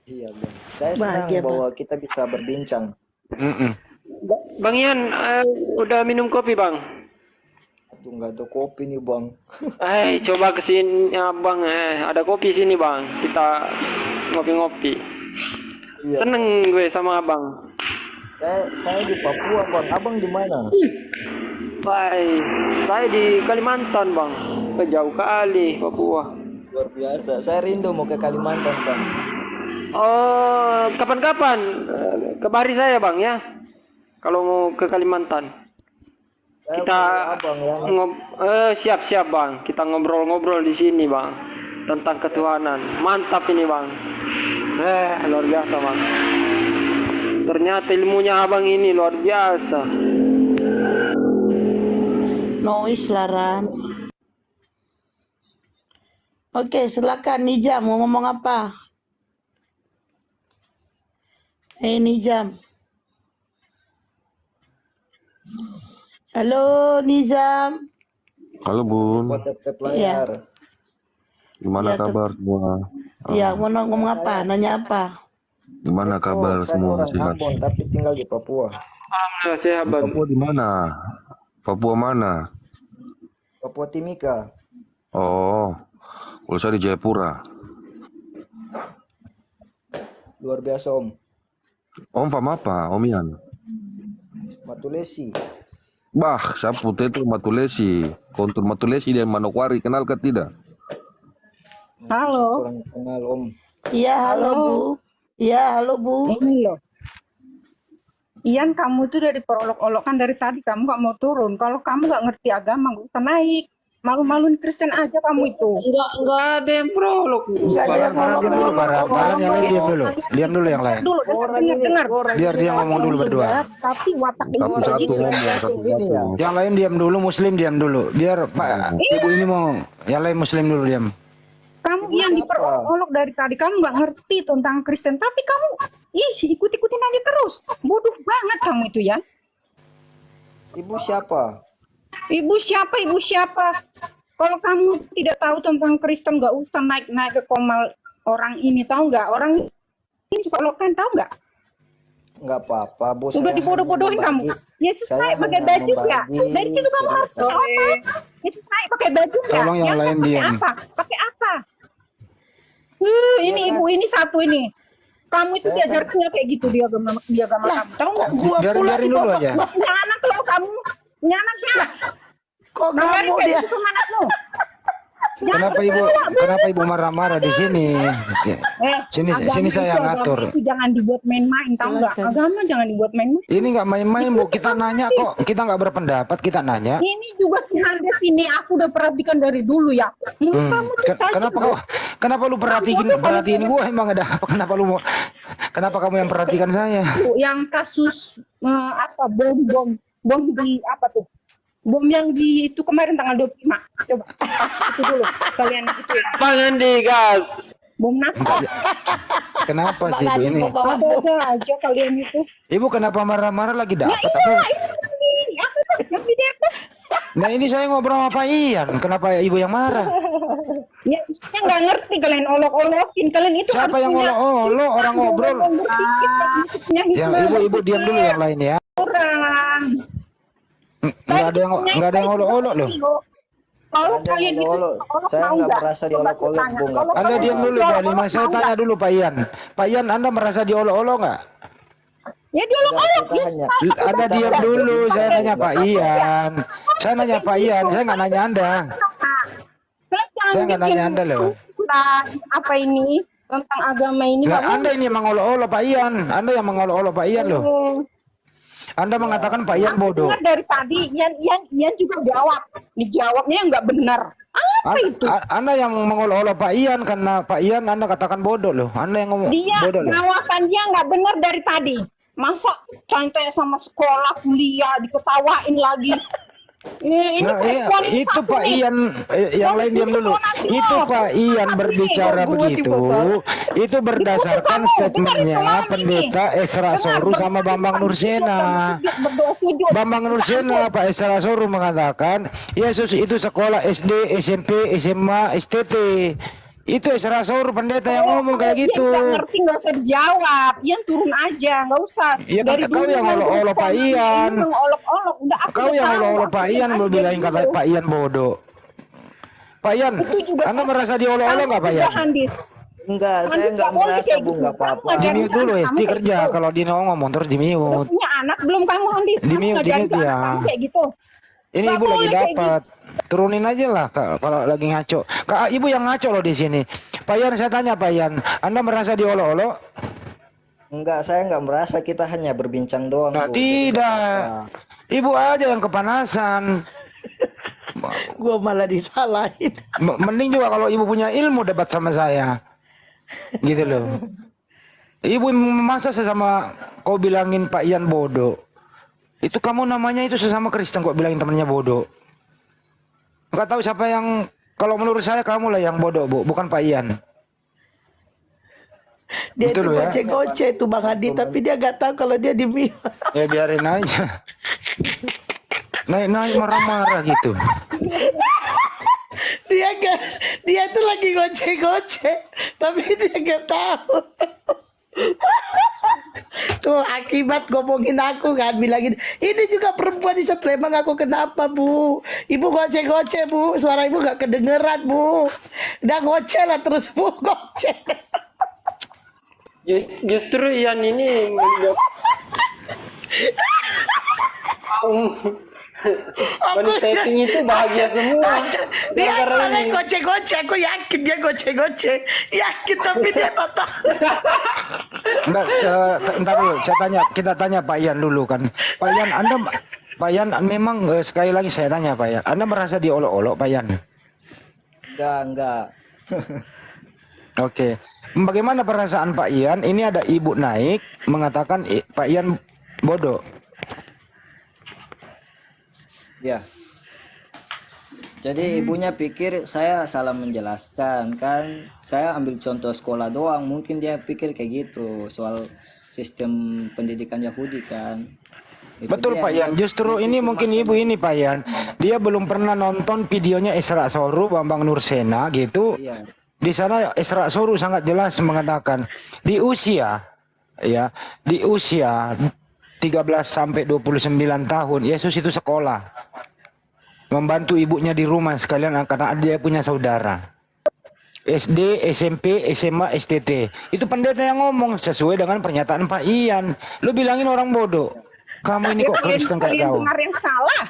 Speaker 2: Iya, Bang. Saya senang
Speaker 1: Bahagia, Bang.
Speaker 2: bahwa kita bisa berbincang.
Speaker 4: Mm-mm.
Speaker 3: Bang Yan, udah minum kopi, Bang?
Speaker 2: Aduh, nggak ada kopi nih, Bang.
Speaker 3: Coba kesini, Bang. Ada kopi sini, Bang. Kita ngopi-ngopi.
Speaker 2: Iya.
Speaker 3: Seneng gue sama Abang.
Speaker 2: Saya di Papua, Bang. Abang di mana?
Speaker 3: Saya di Kalimantan, Bang. Jauh kali, Papua.
Speaker 2: Luar biasa. Saya rindu mau ke Kalimantan, Bang.
Speaker 3: Oh, kapan-kapan kabari saya, Bang ya. Kalau mau ke Kalimantan.
Speaker 2: Saya
Speaker 3: Kita
Speaker 2: mau Abang ya.
Speaker 3: siap-siap, Bang. Kita ngobrol-ngobrol di sini, Bang. Tentang ketuhanan. Mantap ini, Bang. Luar biasa, Bang. Ternyata ilmunya Abang ini luar biasa.
Speaker 1: Noise laran. Oke, silakan Nijam mau ngomong apa? Nijam. Halo Nizam.
Speaker 6: Halo Bun,
Speaker 2: Buat tap layar.
Speaker 6: gimana
Speaker 1: Ya,
Speaker 6: kabar semua?
Speaker 1: Ya, mau ngomong apa? Nanya apa?
Speaker 6: Gimana kabar
Speaker 2: Saya
Speaker 6: semua?
Speaker 2: orang
Speaker 6: Sehat?
Speaker 2: Ambon tapi tinggal di Papua.
Speaker 3: Alhamdulillah sehat, Bang.
Speaker 6: Papua di mana? Papua mana?
Speaker 2: Papua Timika.
Speaker 6: Oh, kalau saya di Jayapura.
Speaker 2: Luar biasa, Om.
Speaker 6: Om fam apa? Om Yan?
Speaker 2: Matulesi.
Speaker 6: Bah, siapa itu Matulesi? Kontur Matulesi dan Manokwari, kenal ke tidak?
Speaker 7: Halo,
Speaker 2: Kurang kenal, Om.
Speaker 1: Iya, halo Bu. Iya, halo Bu.
Speaker 7: ini loh. Ian, kamu tuh dari diperolok-olokkan dari tadi, kamu gak mau turun. Kalau kamu gak ngerti agama, gak usah naik. Malu-maluin Kristen aja kamu itu.
Speaker 3: Enggak ada yang prolog.
Speaker 4: Baran diam dulu, Baran yang lain diam dulu. Diam dulu yang lain.
Speaker 7: Dulu,
Speaker 2: Orang ini,
Speaker 7: dengar.
Speaker 2: orang
Speaker 4: Biar
Speaker 2: ini
Speaker 4: dia ngomong dulu berdua.
Speaker 7: Tapi watak ibu
Speaker 6: Satu-satu
Speaker 7: begitu.
Speaker 6: ngomong,
Speaker 2: langsung ini ya.
Speaker 6: satu-satu.
Speaker 4: Yang lain diam dulu, Muslim diam dulu. Biar Pak Ibu ini mau, yang lain Muslim dulu diam.
Speaker 7: Kamu
Speaker 2: Ibu
Speaker 7: yang
Speaker 2: siapa?
Speaker 7: diperolok dari tadi, kamu nggak ngerti tentang Kristen, tapi kamu ikut-ikutin aja terus. Bodoh banget kamu itu ya.
Speaker 2: Ibu siapa?
Speaker 7: Ibu siapa? Kalau kamu tidak tahu tentang Kristen, nggak usah naik-naik ke komal orang ini, tahu nggak? Orang ini suka lokan, tahu nggak?
Speaker 2: Nggak apa-apa, Bu.
Speaker 7: Udah
Speaker 2: Saya
Speaker 7: dibodoh-bodohin
Speaker 2: hanya
Speaker 7: kamu.
Speaker 2: membagi-
Speaker 7: Yesus
Speaker 2: saya
Speaker 7: naik pakai
Speaker 2: hanya
Speaker 7: baju nggak?
Speaker 2: membagi
Speaker 7: Dari situ kamu harus
Speaker 2: cerita.
Speaker 7: tahu apa? Yesus naik pakai baju nggak?
Speaker 4: Tolong yang lain
Speaker 7: pakai
Speaker 4: diam.
Speaker 7: apa? Pakai apa? Ini
Speaker 2: Iya kan?
Speaker 7: ibu ini satu ini. Kamu itu
Speaker 2: Saya
Speaker 7: diajarkan nggak kayak gitu di agama kamu? Tahu nggak?
Speaker 1: Gua pula
Speaker 4: Biarin dulu aja.
Speaker 7: Punya anak loh kamu. Punya anak ya?
Speaker 1: kok
Speaker 7: Gambarin
Speaker 1: ngamuk
Speaker 7: kayak
Speaker 1: dia.
Speaker 7: gitu sama anakmu.
Speaker 4: Kenapa Ibu marah-marah di sini?
Speaker 7: Agama
Speaker 4: Sini saya
Speaker 7: itu,
Speaker 4: ngatur.
Speaker 7: agama itu jangan dibuat main-main, tahu nggak? Agama jangan dibuat main-main.
Speaker 4: Ini nggak main-main, Bu. Kita nanya kok. Kita nggak berpendapat, kita nanya.
Speaker 7: Ini juga si Handes ini aku udah perhatikan dari dulu ya. Menurut kamu tuh tajam,
Speaker 4: Kenapa lu perhatiin gua emang ada apa? Kenapa kamu yang perhatikan saya?
Speaker 7: yang kasus bom di apa tuh? Bom yang di itu kemarin tanggal 25. Coba kasus itu dulu. Kalian itu ya.
Speaker 3: Jangan digas.
Speaker 7: Bom nafas.
Speaker 4: Kenapa sih Ibu ini?
Speaker 7: Ada aja kalian itu.
Speaker 4: Ibu kenapa marah-marah lagi
Speaker 7: Ya
Speaker 4: dapat
Speaker 7: iya,
Speaker 4: apa?
Speaker 7: yang di Depok.
Speaker 4: Nah ini saya ngobrol sama Pak Ian. Kenapa Ibu yang marah?
Speaker 7: Ya, saya nggak ngerti kalian olok-olokin. Kalian itu
Speaker 4: Siapa
Speaker 7: harus
Speaker 4: yang
Speaker 7: punya
Speaker 4: olok-olok? Orang ngobrol.
Speaker 7: berpikir, harus punya
Speaker 4: Yang
Speaker 7: hikmah
Speaker 4: Ibu diam dulu yang lain ya.
Speaker 7: orang.
Speaker 4: Nggak ada yang olok-olok loh.
Speaker 7: Kalau
Speaker 2: Ada
Speaker 7: kalian
Speaker 2: yang
Speaker 7: itu
Speaker 2: olok.
Speaker 7: olok,
Speaker 2: Saya
Speaker 7: mau
Speaker 2: nggak
Speaker 7: nggak?
Speaker 2: merasa
Speaker 7: Coba
Speaker 2: diolok-olok,
Speaker 7: tanya.
Speaker 2: Bu. Nggak
Speaker 7: Kalau
Speaker 2: apa-apa.
Speaker 4: Anda diam dulu
Speaker 7: diolok-olok,
Speaker 4: Pak Lima. Saya
Speaker 7: mau
Speaker 4: tanya
Speaker 7: nggak?
Speaker 4: dulu Pak Ian. Pak Ian, Anda merasa diolok-olok nggak?
Speaker 7: Ya diolok-olok.
Speaker 2: Kita hanya
Speaker 4: Anda diam dulu. Saya nanya Pak Ian. Saya nanya Pak Ian. Saya nggak nanya Anda. Saya nggak nanya Anda loh.
Speaker 7: Apa ini tentang agama ini?
Speaker 4: Nggak,
Speaker 7: kamu-
Speaker 4: Anda ini yang mengolok-olok Pak Ian. Anda yang mengolok-olok Pak Ian loh. Anda mengatakan Pak Ian bodoh.
Speaker 7: Dengar dari tadi, Ian juga jawab. Dijawabnya yang nggak benar. Apa itu?
Speaker 4: Anda yang mengolok-olok Pak Ian karena Pak Ian Anda katakan bodoh loh. Anda yang ngomong
Speaker 7: Dia
Speaker 4: bodoh loh.
Speaker 7: jawaban dia nggak benar dari tadi. Masa santai sama sekolah, kuliah, diketawain lagi. Ini
Speaker 4: Nah, iya,
Speaker 7: perempuan ini
Speaker 4: itu
Speaker 7: satu
Speaker 4: Pak
Speaker 7: nih.
Speaker 4: Ian yang lain diam dulu. Itu Pak Ian berbicara begitu. Itu berdasarkan statementnya Pendeta Esra Soru sama Bambang Nursena.
Speaker 7: Berdoa sujud.
Speaker 4: Bambang Nursena Pak Esra Soru mengatakan Yesus itu sekolah SD, SMP, SMA, STT. Itu Esra Soru pendeta yang ngomong kayak gitu.
Speaker 7: Dia nggak ngerti, nggak usah dijawab. Ian turun aja, nggak usah.
Speaker 4: Iya kan kau yang olok-olok Pak Ian.
Speaker 7: Olok-olok. Udah aku
Speaker 4: Kau
Speaker 7: udah
Speaker 4: yang
Speaker 7: tahu.
Speaker 4: olok-olok Pak Ian
Speaker 7: Aku
Speaker 4: bilangin kata
Speaker 7: gitu.
Speaker 4: Pak Ian bodoh. Pak Ian,
Speaker 7: Itu juga
Speaker 4: Anda merasa diolok-olok nggak Pak
Speaker 7: Kamu
Speaker 4: Ian?
Speaker 7: juga, Handis.
Speaker 2: enggak, saya
Speaker 7: Handis
Speaker 2: enggak
Speaker 7: nggak boleh
Speaker 2: merasa,
Speaker 7: kayak
Speaker 2: Bu.
Speaker 7: gitu.
Speaker 2: Enggak
Speaker 7: Kamu
Speaker 2: apa-apa.
Speaker 7: ngajarin
Speaker 4: Di-mute dulu
Speaker 7: anak
Speaker 4: Esti
Speaker 7: kamu
Speaker 4: kerja.
Speaker 7: kayak gitu.
Speaker 4: Kalau dia ngomong terus
Speaker 7: Udah
Speaker 4: di-mute.
Speaker 7: punya anak belum kamu, Handis?
Speaker 4: Di
Speaker 7: Kamu
Speaker 4: mute,
Speaker 7: ngajarin
Speaker 4: di mute
Speaker 7: ke
Speaker 4: ya.
Speaker 7: anak kamu kayak gitu.
Speaker 4: Ini
Speaker 7: Nggak
Speaker 4: ibu lagi
Speaker 7: boleh kayak
Speaker 4: dapat. Turunin aja lah Kak, kalau lagi ngaco. Kak, ibu yang ngaco loh di sini. Pak Ian, saya tanya Pak Ian, Anda merasa diolok-olok?
Speaker 2: Enggak, saya enggak merasa, kita hanya berbincang doang,
Speaker 4: Nah,
Speaker 2: Bu. Jadi nggak
Speaker 4: tidak.
Speaker 2: apa-apa.
Speaker 4: Ibu aja yang kepanasan.
Speaker 1: Gua malah disalahin.
Speaker 4: Mending juga kalau ibu punya ilmu debat sama saya. Gitu loh. Ibu masa sesama kau bilangin Pak Ian bodoh. Itu kamu namanya itu sesama Kristen kok bilangin temannya bodoh. Enggak tahu siapa yang, kalau menurut saya kamu lah yang bodoh, Bu, bukan Pak Ian.
Speaker 1: Dia
Speaker 4: Gitu
Speaker 1: itu
Speaker 4: loh ya.
Speaker 1: goceh-goceh tuh Bang Adi, tapi dia gak tahu kalau dia di-mute.
Speaker 4: Ya biarin aja. Naik-naik marah-marah gitu.
Speaker 1: Dia tuh lagi goceh-goceh, tapi dia gak tahu. Tuh akibat ngomongin aku kan, bilangin ini juga perempuan di Sleman, aku kenapa Bu? Ibu goceh-goceh Bu, suara ibu gak kedengeran Bu. Udah goceh lah terus Bu, goceh.
Speaker 3: Justru Ian ini men-taping itu bahagia semua.
Speaker 1: Dia
Speaker 3: Gara-gara
Speaker 1: soalnya
Speaker 3: ini.
Speaker 1: goceh-goceh, aku yakin dia goceh-goceh. Yakin tapi dia tak tahu.
Speaker 4: Enggak, entar dulu, kita tanya Pak Ian dulu kan. Pak Ian, Pak Yan, memang sekali lagi saya tanya Pak Yan, Anda merasa diolok-olok Pak Yan?
Speaker 2: Enggak.
Speaker 4: Oke. Bagaimana perasaan Pak Ian? Ini ada ibu naik mengatakan Pak Ian bodoh.
Speaker 2: Ya. Jadi ibunya pikir saya salah menjelaskan kan. Saya ambil contoh sekolah doang. Mungkin dia pikir kayak gitu soal sistem pendidikan Yahudi kan. Itu
Speaker 4: Betul
Speaker 2: dia,
Speaker 4: Pak Ian. Justru ini mungkin ibu ini Pak Ian. Dia belum pernah nonton videonya Isra Soru Bambang Nursena gitu.
Speaker 2: Iya.
Speaker 4: Di sana Isra Soru sangat jelas mengatakan di usia 13 sampai 29 tahun Yesus itu sekolah. Membantu ibunya di rumah sekalian karena dia punya saudara. SD, SMP, SMA, STT. Itu pendeta yang ngomong sesuai dengan pernyataan Pak Ian. Lu bilangin orang bodoh. Kamu ini kok Kristen kayak
Speaker 7: Kalian
Speaker 4: kau.
Speaker 7: dengar yang salah.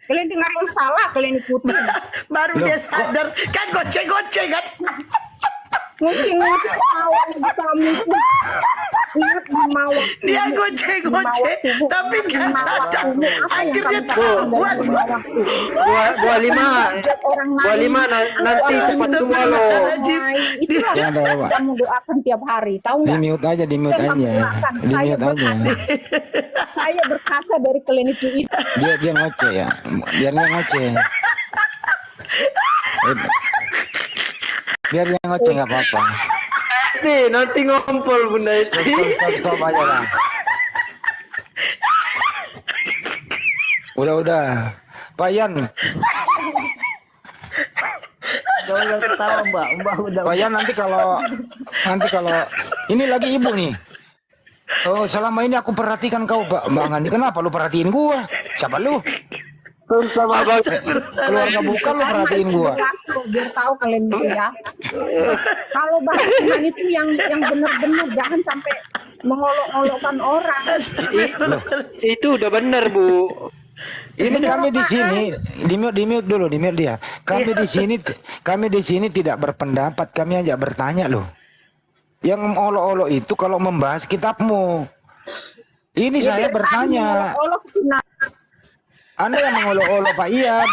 Speaker 7: Kalian dengar yang salah, kalian ikuti.
Speaker 1: Baru
Speaker 4: Loh,
Speaker 1: dia sadar kan goceng-goceng kan.
Speaker 7: Ngucing-ngucing mawar di kamu itu. Ingat di mawar.
Speaker 1: Dia goceng-goceng tapi nggak sadar. Akhirnya tahuan.
Speaker 3: Bu Alima, nanti cepat tua loh.
Speaker 7: Itulah
Speaker 4: Jangan tahu, Pak.
Speaker 7: kamu doakan tiap hari, tahu
Speaker 4: Di
Speaker 7: nggak?
Speaker 4: mute aja, di mute aja. Di mute aja.
Speaker 7: Saya berkata dari kalian itu.
Speaker 4: Dia ngoceh ya. Biar dia ngoceh. Biar dia ngoceh nggak apa-apa.
Speaker 3: Nanti ngompol Bunda Esti.
Speaker 4: Stop aja lah. Udah. Pak Yan,
Speaker 2: Jangan ketawa Mbak udah.
Speaker 4: Pak Yan nanti kalau ini lagi ibu nih. Oh, selama ini aku perhatikan kau, Pak Bang Andi. Kenapa lu perhatiin gua? Siapa lu?
Speaker 3: Sama Bang.
Speaker 4: Keluarga bukan lu perhatiin gua.
Speaker 7: Biar tahu kalian itu ya. Kalau bahas Tuhan itu yang benar-benar, jangan sampai mengolok-olokkan orang.
Speaker 3: Itu udah bener, Bu.
Speaker 4: Ini kami di sini di mute dulu, di mute dia. Kami di sini tidak berpendapat, kami aja bertanya loh. Yang olok-olok itu kalau membahas kitabmu. Ini saya bertanya.
Speaker 7: Olok itu
Speaker 4: Anda yang mengolok-olok Pak Ian.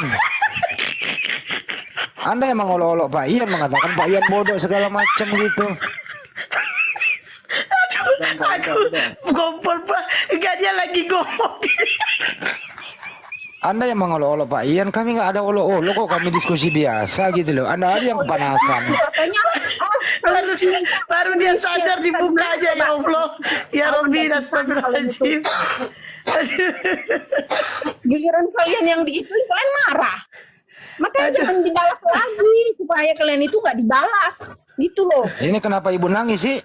Speaker 4: Anda yang mengolok-olok Pak Ian mengatakan Pak Ian bodoh segala macam gitu.
Speaker 1: Aku gompol Pak. Enggak, dia lagi ngomong.
Speaker 4: Anda yang mengolok-olok Pak Ian, kami nggak ada olok-olok kok, kami diskusi biasa gitu loh. Anda aja yang kepanasan.
Speaker 7: katanya
Speaker 1: Baru dia sadar di mukanya, ya Allah. Ya Rabbi, astagfirullahaladzim.
Speaker 7: giliran kalian yang diituin kalian marah. Makanya jangan dibalas lagi supaya kalian itu nggak dibalas gitu loh.
Speaker 4: Ini kenapa ibu nangis sih?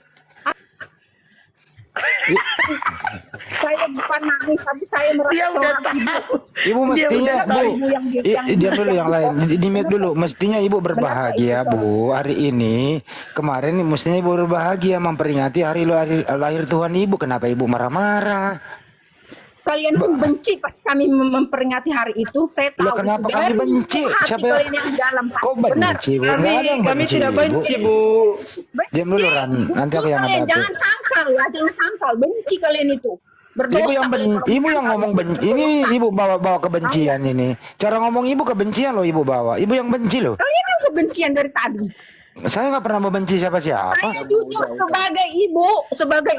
Speaker 7: Saya bukan nangis tapi saya merasa
Speaker 1: Dia udah
Speaker 7: seorang ibu.
Speaker 1: tahu.
Speaker 4: Ibu mestinya
Speaker 7: udah tahu ibu yang-
Speaker 4: diam dulu yang lain, di mute dulu. Mestinya ibu berbahagia Bu hari ini. Kemarin mestinya ibu berbahagia memperingati hari lahir Tuhan ibu. Kenapa ibu marah-marah?
Speaker 7: Kalian pun benci pas kami memperingati hari itu. Saya tahu.
Speaker 4: Loh, kenapa
Speaker 7: itu.
Speaker 4: kami
Speaker 7: Dari
Speaker 4: benci?
Speaker 7: hati
Speaker 4: Siapa yang-
Speaker 7: kalian yang di dalam hati.
Speaker 4: Kok
Speaker 7: Benar.
Speaker 4: benci Bu? Nggak ada yang
Speaker 3: Kami
Speaker 4: benci
Speaker 3: tidak
Speaker 4: Ibu.
Speaker 3: benci, Bu.
Speaker 4: Diam dulu Ran, nanti aku yang
Speaker 7: Kalian
Speaker 4: hadapi.
Speaker 7: jangan sangkal ya, jangan sangkal. Benci kalian itu. Berdosa.
Speaker 4: Ibu yang ibu yang ngomong benci. Ini ibu bawa kebencian ini. Cara ngomong ibu kebencian loh ibu bawa. Ibu yang benci loh.
Speaker 7: Kalian yang kebencian dari tadi.
Speaker 4: Saya nggak pernah membenci siapa-siapa.
Speaker 7: Saya jujur sebagai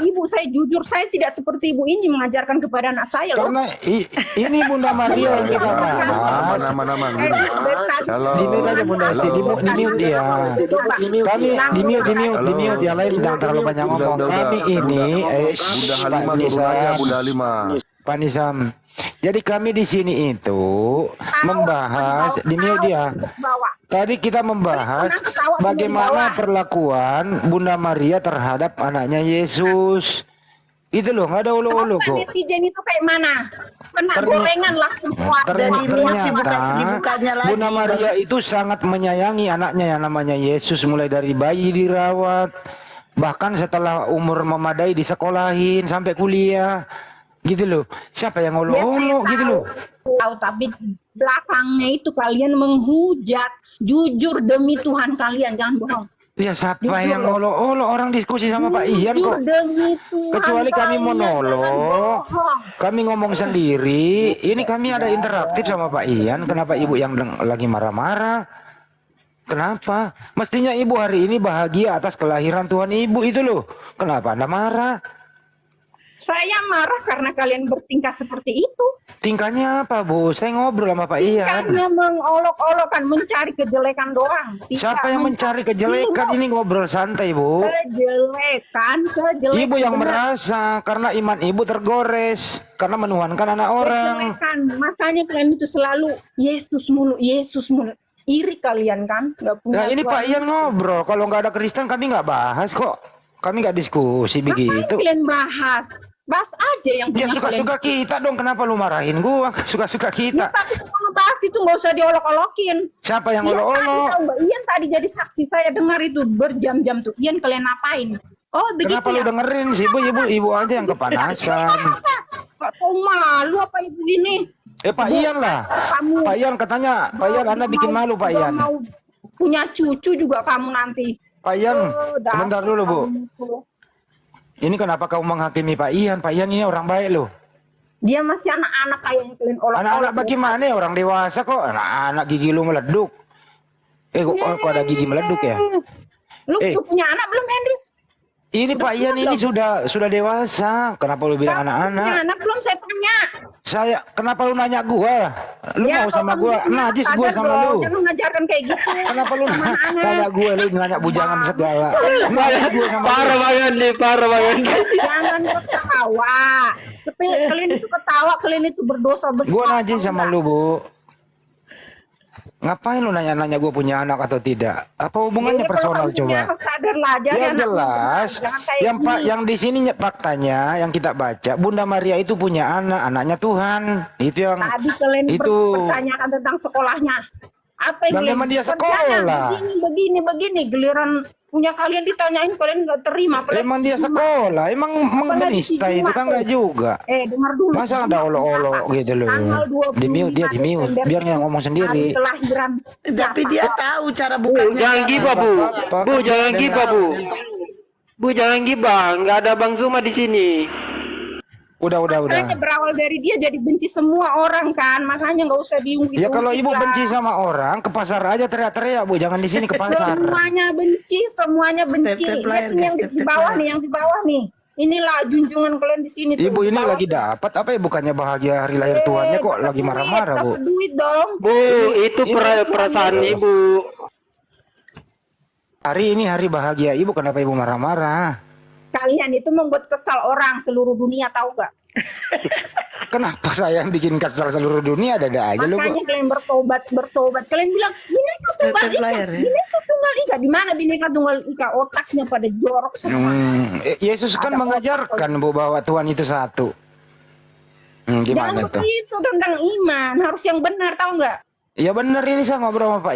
Speaker 7: ibu saya jujur, saya tidak seperti ibu ini mengajarkan kepada anak saya loh.
Speaker 4: Karena ini Bunda Maria yang kita bahas.
Speaker 6: Aman-aman gini. Kalau
Speaker 4: Di mute aja Bunda Esti, di mute dia. Kami di mute yang lain jangan terlalu banyak ngomong.
Speaker 6: Udah.
Speaker 4: Kami ini
Speaker 6: Bunda
Speaker 4: Pak
Speaker 6: Halimah turun aja,
Speaker 4: Nisam,
Speaker 6: Bunda Halimah.
Speaker 4: Pak Nisam. Jadi kami di sini itu membahas di mute dia. Tadi kita membahas bagaimana perlakuan Bunda Maria terhadap anaknya Yesus. Itu loh, nggak ada ulu-ulu kok.
Speaker 7: Netizen itu kayak mana? Kena gorengan langsung keluar.
Speaker 4: Ternyata
Speaker 1: Dibukanya lagi.
Speaker 4: Bunda Maria itu sangat menyayangi anaknya yang namanya Yesus, mulai dari bayi dirawat, bahkan setelah umur memadai disekolahin sampai kuliah. Gitu loh. Siapa yang ulu-ulu gitu loh.
Speaker 7: Tahu, tapi belakangnya itu kalian menghujat. Jujur demi Tuhan kalian, jangan bohong.
Speaker 4: Ya siapa yang olo-olo, orang diskusi sama Pak Ian kok.
Speaker 7: Jujur demi Tuhan
Speaker 4: Kecuali kami
Speaker 7: kalian,
Speaker 4: monolog.
Speaker 7: jangan bohong.
Speaker 4: kami ngomong sendiri. Ini kami ada interaktif sama Pak Ian. Kenapa ibu yang lagi marah-marah? Kenapa? Mestinya ibu hari ini bahagia atas kelahiran Tuhan ibu itu loh. Kenapa Anda marah?
Speaker 7: Saya marah karena kalian bertingkah seperti itu.
Speaker 4: Tingkahnya apa, Bu? Saya ngobrol sama Pak Ian.
Speaker 7: Tingkahnya mengolok-olokan, mencari kejelekan doang. Tidak
Speaker 4: Siapa yang mencari kejelekan? Ini ngobrol santai, Bu.
Speaker 7: Kejelekan.
Speaker 4: Ibu yang
Speaker 7: benar.
Speaker 4: merasa karena iman ibu tergores karena menuhankan anak orang.
Speaker 7: Kejelekan. Makanya kalian itu selalu Yesus mulu, Yesus mulu. Iri kalian kan? Nggak punya
Speaker 4: Nah ini
Speaker 7: Tuhan.
Speaker 4: Pak Ian ngobrol. Kalau nggak ada Kristen kami nggak bahas kok. Kami nggak diskusi
Speaker 7: Ngapain
Speaker 4: begitu.
Speaker 7: kalian bahas? Bahas aja yang
Speaker 4: Ya
Speaker 7: punya
Speaker 4: suka-suka
Speaker 7: kalian.
Speaker 4: kita dong. Kenapa lu marahin gua? Suka-suka
Speaker 7: Ya,
Speaker 4: kita.
Speaker 7: tapi kalau ngebahas itu nggak usah diolok-olokin.
Speaker 4: Siapa yang
Speaker 7: Ian tadi
Speaker 4: olo-olo?
Speaker 7: tahu nggak? Ian tadi jadi saksi, saya dengar itu berjam-jam tuh. Ian kalian ngapain? Oh begitu
Speaker 4: Kenapa lu
Speaker 7: ya?
Speaker 4: dengerin sih ibu aja yang kepanasan.
Speaker 7: Kok kau malu apa ibu ini?
Speaker 4: Pak Ian lah.
Speaker 7: Kamu
Speaker 4: Pak Ian katanya, Pak Ian Anda bikin malu Pak
Speaker 7: udah
Speaker 4: Ian.
Speaker 7: mau punya cucu juga kamu nanti.
Speaker 4: Pak Ian,
Speaker 7: Dasar
Speaker 4: sebentar dulu Bu.
Speaker 7: kamu tuh.
Speaker 4: Ini kenapa kau menghakimi Pak Ian? Pak Ian ini orang baik loh.
Speaker 7: Dia masih anak-anak kayak yang kalian olok-olok.
Speaker 4: Anak-anak bagaimana ya? Orang dewasa kok. Anak-anak gigi lu meleduk. Kok ada gigi meleduk ya?
Speaker 7: Lu
Speaker 4: Eh.
Speaker 7: punya anak belum, Endis?
Speaker 4: Ini Pak Ian ini sudah dewasa. Kenapa lu bilang
Speaker 7: Punya
Speaker 4: anak-anak?
Speaker 7: anak belum, saya tanya.
Speaker 4: Kenapa lu nanya gua? Lu
Speaker 7: Ya,
Speaker 4: mau sama
Speaker 7: kalau
Speaker 4: gua?
Speaker 7: kamu
Speaker 4: Najis
Speaker 7: sadar
Speaker 4: gua sama
Speaker 7: dong,
Speaker 4: lu.
Speaker 7: Jangan ngajarkan kayak gitu.
Speaker 4: Kenapa lu
Speaker 7: Sama anak.
Speaker 4: nanya gua? Lu nanya bujangan segala. Najis gua sama lu.
Speaker 3: Parah banget nih, parah banget.
Speaker 7: Jangan ketawa. Kalian itu ketawa, kalian itu berdosa besar.
Speaker 4: Gua najis sama lu, Bu. Ngapain lu nanya-nanya gua punya anak atau tidak? Apa hubungannya
Speaker 7: Jadi
Speaker 4: personal
Speaker 7: kalau kamu punya
Speaker 4: coba?
Speaker 7: anak, sadarlah jadi
Speaker 4: Ya
Speaker 7: anak
Speaker 4: jelas.
Speaker 7: benar. Jangan kayak
Speaker 4: Yang Pak,
Speaker 7: gini.
Speaker 4: yang di sini faktanya yang kita baca, Bunda Maria itu punya anak, anaknya Tuhan. Itu yang
Speaker 7: Tadi kalian
Speaker 4: itu.
Speaker 7: bertanyakan tentang sekolahnya. Apa yang
Speaker 4: Lah,
Speaker 7: kalian
Speaker 4: memang dia
Speaker 7: kerjanya
Speaker 4: sekolah.
Speaker 7: begini, giliran punya kalian ditanyain kalian nggak terima. Apalagi
Speaker 4: Emang dia
Speaker 7: si Cuma.
Speaker 4: sekolah, emang
Speaker 7: Apalagi si
Speaker 4: menista itu
Speaker 7: Cuma
Speaker 4: kan
Speaker 7: tuh.
Speaker 4: nggak juga.
Speaker 7: Dengar dulu.
Speaker 4: Masa
Speaker 7: si
Speaker 4: ada
Speaker 7: Cuma
Speaker 4: olo-olo
Speaker 7: kenapa?
Speaker 4: gitu loh.
Speaker 7: Tanggal 25
Speaker 4: Di mute, dia di mute.
Speaker 7: Desember
Speaker 4: Biar dia
Speaker 7: itu
Speaker 4: ngomong sendiri.
Speaker 7: hari kelahiran.
Speaker 1: Tapi dia tahu cara
Speaker 3: Bu,
Speaker 1: bukanya.
Speaker 3: jangan gibah, Bu.
Speaker 4: Apa-apa.
Speaker 3: Bu, jangan gibah, Bu. Bu, jangan gibah. Nggak ada Bang Zuma di sini.
Speaker 4: Udah.
Speaker 7: Makanya berawal dari dia jadi benci semua orang kan. Makanya nggak usah diungkit.
Speaker 4: Ya kalau ibu benci sama orang, ke pasar aja teriak-teriak, Bu. Jangan di sini ke pasar.
Speaker 7: Semuanya benci.
Speaker 1: Tep-tep
Speaker 7: Lihat
Speaker 1: layar,
Speaker 7: ini yang
Speaker 1: tep-tep
Speaker 7: di bawah
Speaker 1: layar.
Speaker 7: nih, yang di bawah nih. Inilah junjungan kalian di sini.
Speaker 4: Ibu
Speaker 7: tuh,
Speaker 4: ini
Speaker 7: di bawah
Speaker 4: lagi
Speaker 7: tuh.
Speaker 4: dapat apa ya? Bukannya bahagia hari lahir Tuhannya kok
Speaker 7: Dapat
Speaker 4: lagi
Speaker 7: duit,
Speaker 4: marah-marah, Bu.
Speaker 7: dapat duit dong.
Speaker 3: Bu, itu perasaan Ibu.
Speaker 4: Hari ini hari bahagia ibu, kenapa ibu marah-marah?
Speaker 7: Kalian itu membuat kesal orang seluruh dunia, tahu gak?
Speaker 4: Kenapa saya yang bikin kesal seluruh dunia? Ada aja lu, Bu.
Speaker 7: Makanya kalian bertobat. Kalian bilang Bhinneka Tunggal
Speaker 1: Tep-tep
Speaker 7: Ika,
Speaker 1: layar, ya.
Speaker 7: Bhinneka Tunggal Ika. Di mana Bhinneka Tunggal Ika? Otaknya pada jorok semua.
Speaker 4: Yesus kan mengajarkan, Bu, bahwa Tuhan itu satu. Gimana
Speaker 7: Jangan
Speaker 4: tuh?
Speaker 7: begitu tentang iman, harus yang benar, tahu nggak?
Speaker 4: Ya benar, ini saya ngobrol sama Pak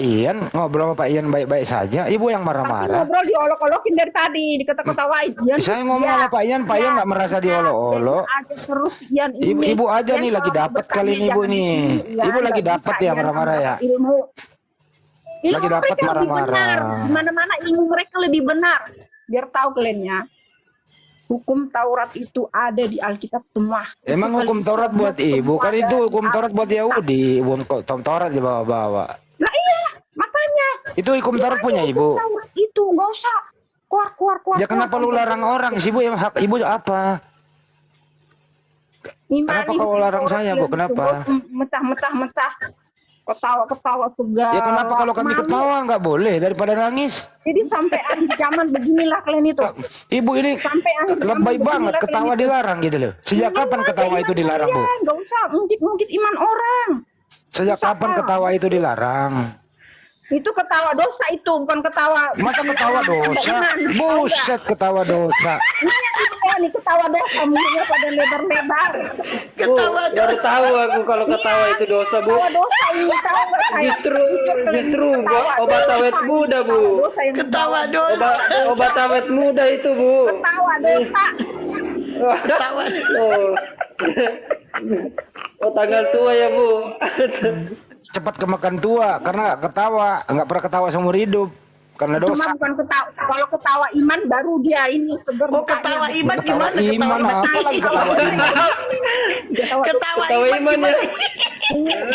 Speaker 4: Ian, baik-baik saja. Ibu yang
Speaker 7: Tapi
Speaker 4: marah-marah.
Speaker 7: ngobrol diolok-olokin dari tadi, dikata-katawain.
Speaker 4: Saya ngomong sama Pak Ian nggak merasa diolok-olok.
Speaker 7: Terus Ian ini.
Speaker 4: Ibu aja
Speaker 7: Ian
Speaker 4: nih lagi
Speaker 7: kalau
Speaker 4: dapat
Speaker 7: bertanya
Speaker 4: kali ini, Ibu
Speaker 7: jangan
Speaker 4: nih.
Speaker 7: di sini, Ian.
Speaker 4: Ibu lagi
Speaker 7: Nggak
Speaker 4: dapat
Speaker 7: bisa,
Speaker 4: ya
Speaker 7: Ian,
Speaker 4: marah-marah ya.
Speaker 7: Ilmu
Speaker 4: Lagi dapat
Speaker 7: mereka lebih
Speaker 4: marah-marah.
Speaker 7: benar. Di mana-mana ilmu mereka lebih benar. Biar tahu kalian ya. Hukum Taurat itu ada di Alkitab semua.
Speaker 4: Emang
Speaker 7: Itu
Speaker 4: hukum
Speaker 7: kalian
Speaker 4: Taurat buat
Speaker 7: semua
Speaker 4: ibu, kan
Speaker 7: ada
Speaker 4: itu
Speaker 7: di
Speaker 4: hukum Taurat buat
Speaker 7: Alkitab.
Speaker 4: Yahudi, hukum Taurat dibawa-bawa.
Speaker 7: Nah iya, makanya.
Speaker 4: Itu hukum Taurat punya ibu.
Speaker 7: Taurat itu nggak usah keluar.
Speaker 4: Ya kenapa lu larang orang sih, Bu? Yang hak ibu apa? Kenapa kau larang saya, Bu? Kenapa?
Speaker 7: Mecah. Ketawa segala.
Speaker 4: Ya kenapa kalau kami
Speaker 7: Malu.
Speaker 4: ketawa nggak boleh daripada nangis?
Speaker 7: Jadi sampai akhir zaman beginilah kalian itu.
Speaker 4: Ibu ini
Speaker 7: Sampai akhir zaman
Speaker 4: lebay
Speaker 7: beginilah
Speaker 4: banget,
Speaker 7: kalian
Speaker 4: ketawa
Speaker 7: itu.
Speaker 4: dilarang gitu loh. Sejak kapan ketawa itu dilarang, Bu?
Speaker 7: Nggak usah ungkit-ungkit iman orang.
Speaker 4: Sejak kapan ketawa itu dilarang?
Speaker 7: Itu ketawa dosa itu, bukan ketawa.
Speaker 4: Masa ketawa dosa? Buset, ketawa dosa.
Speaker 7: Ini yang di bawah nih, ketawa dosa, mulutnya pada lebar-lebar.
Speaker 3: Bu, baru tahu aku kalau ketawa itu dosa, Bu.
Speaker 7: Ketawa dosa ini, tahu nggak saya?
Speaker 3: Justru obat awet muda, Bu.
Speaker 7: Dosa yang
Speaker 1: Ketawa dosa.
Speaker 3: Obat awet muda itu, Bu.
Speaker 7: ketawa dosa.
Speaker 1: Ketawa.
Speaker 3: Oh, tanggal tua ya, Bu.
Speaker 4: Cepat kemakan tua karena ketawa, nggak pernah ketawa seumur hidup karena
Speaker 7: Cuma
Speaker 4: dosa.
Speaker 7: bukan ketawa. Kalau ketawa iman baru dia ini seger.
Speaker 1: Oh, ketawa iman
Speaker 4: Ketawa
Speaker 1: gimana?
Speaker 4: iman
Speaker 1: Ketawa
Speaker 4: apa lagi ketawa iman?
Speaker 1: Ketawa
Speaker 3: Ketawa
Speaker 1: Iman
Speaker 3: Iman ya.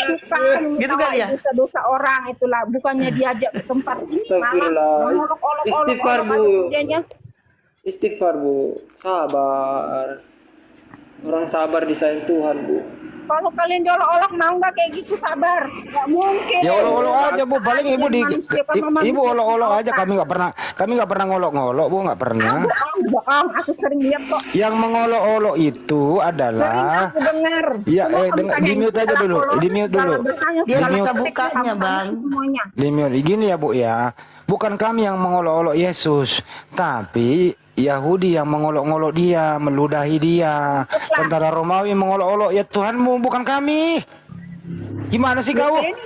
Speaker 7: suka
Speaker 1: Gitu kali ya?
Speaker 7: dosa-dosa orang itulah, bukannya diajak ke tempat ini malah
Speaker 3: Astagfirullah.
Speaker 7: mengolok-olok
Speaker 3: Istighfar, Bu.
Speaker 7: dianya.
Speaker 3: Istighfar, Bu. Sabar. Orang sabar disayang Tuhan, Bu.
Speaker 7: Kalau kalian diolok-olok mau nggak kayak gitu, sabar, nggak mungkin.
Speaker 4: Ya olok-olok aja Bu, paling ibu di
Speaker 7: Manusia sama manusia
Speaker 4: ibu olok-olok aja,
Speaker 7: sama.
Speaker 4: kami nggak pernah ngolok-ngolok Bu, nggak pernah.
Speaker 7: Bohong, aku sering lihat kok.
Speaker 4: Yang mengolok-olok itu
Speaker 7: Sering
Speaker 4: adalah
Speaker 7: aku dengar.
Speaker 4: ya,
Speaker 7: Semua
Speaker 4: di
Speaker 7: tanya
Speaker 4: mute aja
Speaker 7: segala
Speaker 4: dulu,
Speaker 7: kolot,
Speaker 4: di mute dulu.
Speaker 7: segala bertanya,
Speaker 1: Dia
Speaker 7: segala
Speaker 1: bisa
Speaker 7: kritik
Speaker 1: bukanya,
Speaker 7: sama
Speaker 1: Bang.
Speaker 7: manusia semuanya.
Speaker 4: Gini ya Bu ya, bukan kami yang mengolok-olok Yesus, tapi Yahudi yang mengolok-olok dia, meludahi dia. Tentara Romawi mengolok-olok ya Tuhanmu, bukan kami. Gimana sih kau?
Speaker 7: Kalian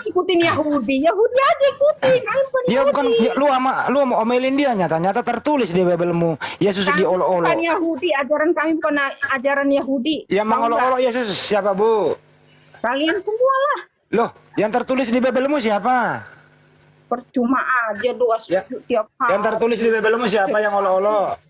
Speaker 7: ikutin Yahudi aja ikutin. Kalian bukan
Speaker 4: Dia
Speaker 7: Yahudi.
Speaker 4: bukan ya, lu mau omelin dia, nyata-nyata tertulis di Biblemu. Yesus
Speaker 7: Kami
Speaker 4: diolok-olok.
Speaker 7: bukan Yahudi, ajaran kami bukan ajaran Yahudi.
Speaker 4: Yang
Speaker 7: Tahu
Speaker 4: mengolok-olok Yesus siapa Bu?
Speaker 7: nggak? Kalian semua lah.
Speaker 4: Loh, yang tertulis di Biblemu siapa?
Speaker 7: Percuma aja doa
Speaker 4: Ya.
Speaker 7: tiap hari.
Speaker 4: Yang tertulis di Biblemu siapa yang olok-olok?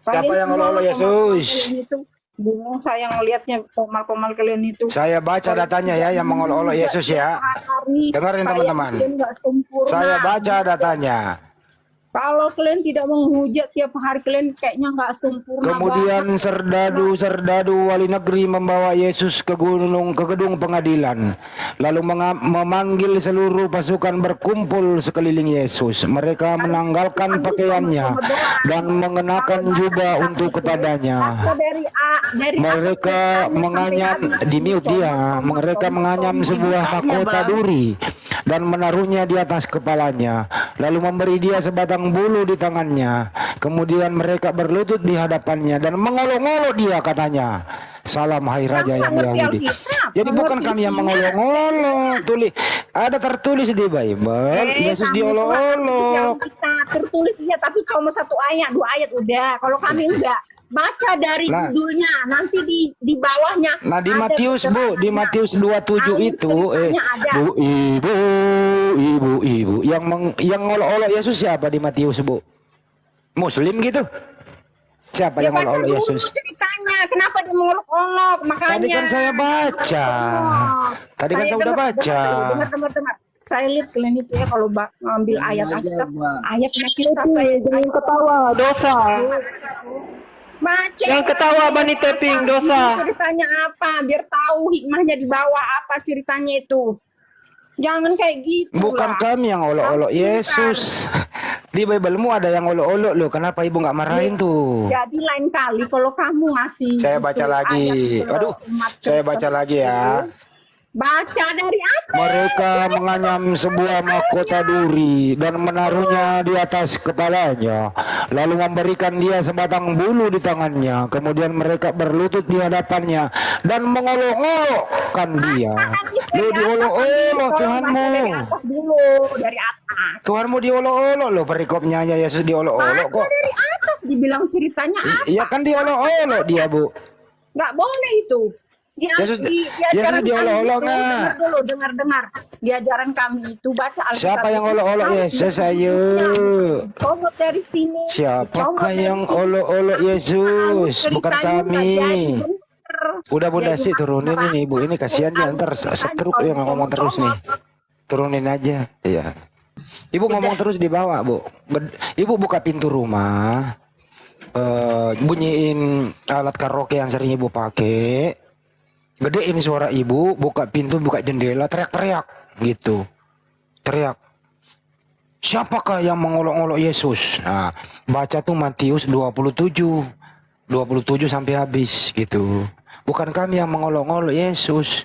Speaker 7: Kalian
Speaker 4: siapa yang
Speaker 7: semua
Speaker 4: olok-olok Yesus?
Speaker 7: kalian itu bingung saya ngelihatnya komal-komal kalian itu.
Speaker 4: Saya baca datanya ya yang mengolok-olok Yesus ya.
Speaker 7: Hari,
Speaker 4: Dengerin,
Speaker 7: saya
Speaker 4: teman-teman.
Speaker 7: kalian nggak sempurna.
Speaker 4: Saya baca datanya.
Speaker 7: Kalau kalian tidak menghujat tiap hari, kalian kayaknya nggak sempurna.
Speaker 4: Kemudian
Speaker 7: banget.
Speaker 4: serdadu wali negeri membawa Yesus ke gedung pengadilan, lalu memanggil seluruh pasukan berkumpul sekeliling Yesus. Mereka menanggalkan pakaiannya dan mengenakan jubah untuk kepadanya.
Speaker 7: Baca dari
Speaker 4: Mereka menganyam di mute dia. Mereka menganyam sebuah mahkota duri dan menaruhnya di atas kepalanya, lalu memberi dia sebatang bulu di tangannya. Kemudian mereka berlutut di hadapannya dan mengolok-olok dia, katanya, "Salam hai raja yang Yahudi." Jadi bukan kami yang mengolok-olok. Ada tertulis di Bible, Yesus diolok-olok.
Speaker 7: Tertulis iya, tapi cuma satu ayat, 2 ayat udah. Kalau kami enggak. Baca dari
Speaker 4: Nah.
Speaker 7: judulnya, nanti di bawahnya.
Speaker 4: Nah di
Speaker 7: ada
Speaker 4: Matius Bu, di
Speaker 7: keterangannya.
Speaker 4: Matius 27 itu
Speaker 7: Ceritanya ada.
Speaker 4: Bu, ibu yang ngolok-olok Yesus siapa di Matius Bu? Muslim gitu? Siapa
Speaker 7: Ya,
Speaker 4: yang
Speaker 7: baca
Speaker 4: ngolok-olok
Speaker 7: dulu
Speaker 4: Yesus?
Speaker 7: ceritanya, kenapa dia mengolok-olok, makanya.
Speaker 4: Tadi kan saya baca. Tadi kan saya udah baca.
Speaker 7: Dengar. Saya lihat kalian itu ya kalau ngambil ayat Alkitab, ayat Matius
Speaker 8: Jangan ketawa, dosa.
Speaker 7: baca.
Speaker 3: Yang ketawa Bani Teping dosa.
Speaker 7: Ceritanya apa? Biar tahu hikmahnya di bawah apa ceritanya itu. Jangan kayak gitu.
Speaker 4: Bukan
Speaker 7: lah.
Speaker 4: kami yang olok-olok Yesus. Di Biblemu ada yang olok-olok loh. Kenapa ibu nggak marahin tuh?
Speaker 7: Jadi lain kali kalau kamu ngasih
Speaker 4: Saya baca
Speaker 7: itu
Speaker 4: lagi.
Speaker 7: ayat ke
Speaker 4: Aduh,
Speaker 7: umat
Speaker 4: saya
Speaker 7: Kristen
Speaker 4: baca lagi ya.
Speaker 7: itu, baca dari apa?
Speaker 4: Mereka menganyam sebuah mahkota duri dan menaruhnya di atas kepalanya, lalu memberikan dia sebatang bulu di tangannya. Kemudian mereka berlutut di hadapannya dan mengolok-olokkan dia. Lu diolok-olok Tuhanmu.
Speaker 7: Dari atas dulu, dari atas.
Speaker 4: Tuhanmu diolok-olok loh, perikopnya aja Yesus diolok-olok
Speaker 7: Baca
Speaker 4: kok.
Speaker 7: dari atas, dibilang ceritanya apa?
Speaker 4: Iya kan diolok-olok dia Bu.
Speaker 7: Nggak boleh itu.
Speaker 4: Yesus
Speaker 7: ajaran
Speaker 4: diolok-olok
Speaker 7: kami itu,
Speaker 4: nggak?
Speaker 7: dengar dulu, dengar. Di ajaran kami itu baca Alkitab.
Speaker 4: Siapa yang
Speaker 7: itu
Speaker 4: olok-olok
Speaker 7: harus
Speaker 4: Yesus?
Speaker 7: dari
Speaker 4: Ayo.
Speaker 7: sini, comot dari sini.
Speaker 4: Siapakah
Speaker 7: comot dari
Speaker 4: yang
Speaker 7: sini.
Speaker 4: olok-olok Yesus?
Speaker 7: Harus
Speaker 4: Bukan
Speaker 7: ceritanya
Speaker 4: kami.
Speaker 7: jadi bener.
Speaker 4: Udah Bunda
Speaker 7: Jadi
Speaker 4: sih turunin
Speaker 7: masalah.
Speaker 4: ini Ibu, ini kasihan dia ntar
Speaker 7: Harus
Speaker 4: setruk
Speaker 7: ceritanya
Speaker 4: yang ngomong terus nih. Turunin aja. Iya. Ibu ngomong terus di bawah, Bu. Ibu buka pintu rumah. Bunyiin alat karaoke yang sering Ibu pakai. Gedein suara Ibu, buka pintu, buka jendela, teriak-teriak gitu. Teriak. Siapakah yang mengolok-olok Yesus? Nah, baca tuh Matius 27 sampai habis gitu. Bukan kami yang mengolok-olok Yesus.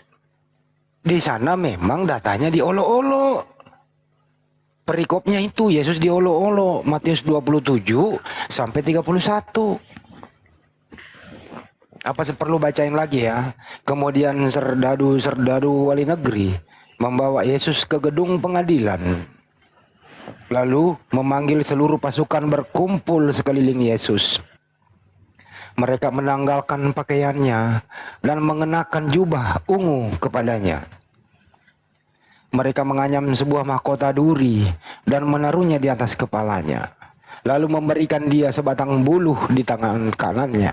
Speaker 4: Di sana memang datanya diolok-olok. Perikopnya itu Yesus diolok-olok. Matius 27 sampai 31. Apa perlu bacain lagi ya? Kemudian serdadu wali negeri membawa Yesus ke gedung pengadilan. Lalu memanggil seluruh pasukan berkumpul sekeliling Yesus. Mereka menanggalkan pakaiannya dan mengenakan jubah ungu kepadanya. Mereka menganyam sebuah mahkota duri dan menaruhnya di atas kepalanya. Lalu memberikan dia sebatang buluh di tangan kanannya.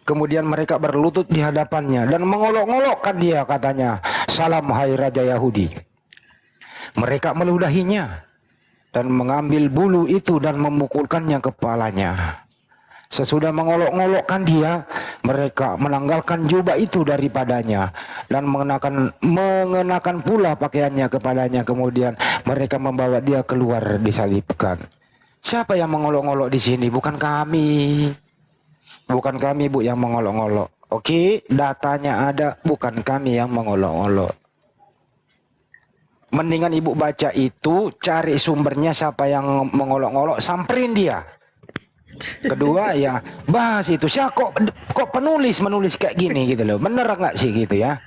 Speaker 4: Kemudian mereka berlutut di hadapannya dan mengolok-olokkan dia, katanya, "Salam hai Raja Yahudi." Mereka meludahinya dan mengambil bulu itu dan memukulkannya kepalanya. Sesudah mengolok-olokkan dia, mereka menanggalkan jubah itu daripadanya dan mengenakan pula pakaiannya kepadanya. Kemudian mereka membawa dia keluar disalibkan. Siapa yang mengolok-olok di sini? Bukan kami. Bukan kami, Bu, yang mengolok-olok. Oke, datanya ada, bukan kami yang mengolok-olok. Mendingan Ibu baca itu, cari sumbernya siapa yang mengolok-olok, samperin dia. Kedua ya, bahas itu. Siapa kok penulis kayak gini gitu loh. Bener nggak sih gitu ya?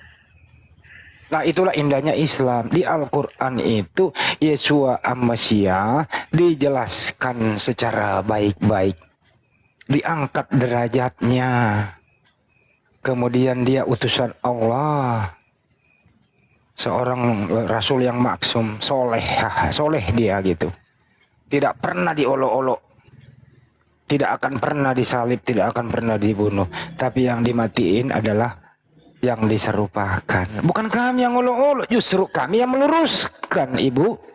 Speaker 4: Nah, itulah indahnya Islam. Di Al-Quran itu Yesua Al-Masih dijelaskan secara baik-baik. Diangkat derajatnya. Kemudian dia utusan Allah. Seorang rasul yang maksum, soleh dia gitu. Tidak pernah diolok-olok. Tidak akan pernah disalib, tidak akan pernah dibunuh. Tapi yang dimatiin adalah yang diserupakan. Bukan kami yang olok-olok, justru kami yang meluruskan, Ibu.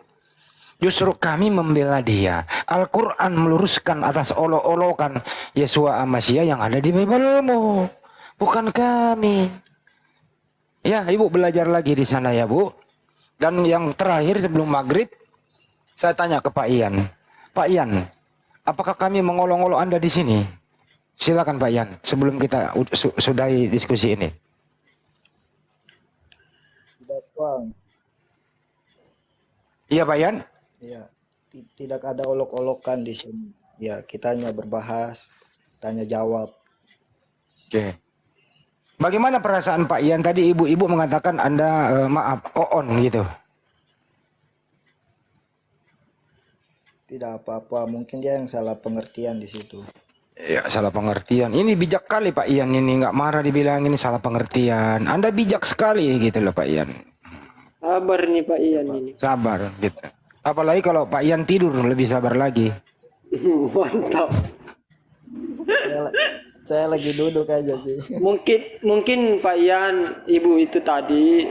Speaker 4: Justru kami membela dia. Al-Quran meluruskan atas olok-olokan Yesua Al-Masih yang ada di Biblemu. Bukan kami. Ya, Ibu belajar lagi di sana ya, Bu. Dan yang terakhir sebelum maghrib, saya tanya ke Pak Ian. Pak Ian, apakah kami mengolok-olok Anda di sini? Silakan Pak Ian, sebelum kita sudahi diskusi ini.
Speaker 2: Tidak, Bang.
Speaker 4: Iya Pak Ian?
Speaker 2: Ya, tidak ada olok-olokan di sini. Ya, kita hanya berbahas, tanya jawab.
Speaker 4: Oke. Bagaimana perasaan Pak Ian tadi? Ibu-ibu mengatakan Anda maaf, oon gitu.
Speaker 2: Tidak apa-apa, mungkin dia yang salah pengertian di situ.
Speaker 4: Ya, salah pengertian. Ini bijak kali Pak Ian, ini nggak marah dibilang ini salah pengertian. Anda bijak sekali gitu loh Pak Ian.
Speaker 3: Sabar nih Pak Ian ini.
Speaker 4: Sabar gitu. Apalagi kalau Pak Ian tidur lebih sabar lagi.
Speaker 3: Mantap.
Speaker 2: Saya lagi duduk aja sih.
Speaker 3: Mungkin Pak Ian, Ibu itu tadi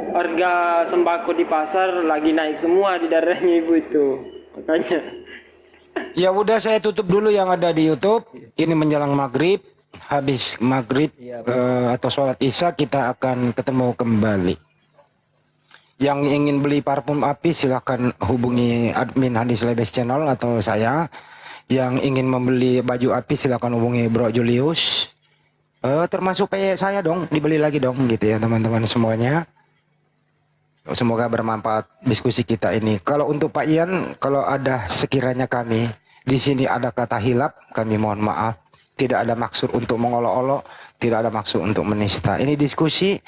Speaker 3: harga sembako di pasar lagi naik semua di daerahnya Ibu itu. Makanya.
Speaker 4: Ya udah, saya tutup dulu yang ada di YouTube. Ini menjelang maghrib. Habis maghrib atau sholat isya kita akan ketemu kembali. Yang ingin beli parfum api silahkan hubungi admin Hadis Lebes Channel atau saya. Yang ingin membeli baju api silakan hubungi Bro Julius. Termasuk PE saya dong, dibeli lagi dong gitu ya teman-teman semuanya. Semoga bermanfaat diskusi kita ini. Kalau untuk Pak Ian, kalau ada sekiranya kami di sini ada kata hilap, kami mohon maaf. Tidak ada maksud untuk mengolok-olok, tidak ada maksud untuk menista. Ini diskusi,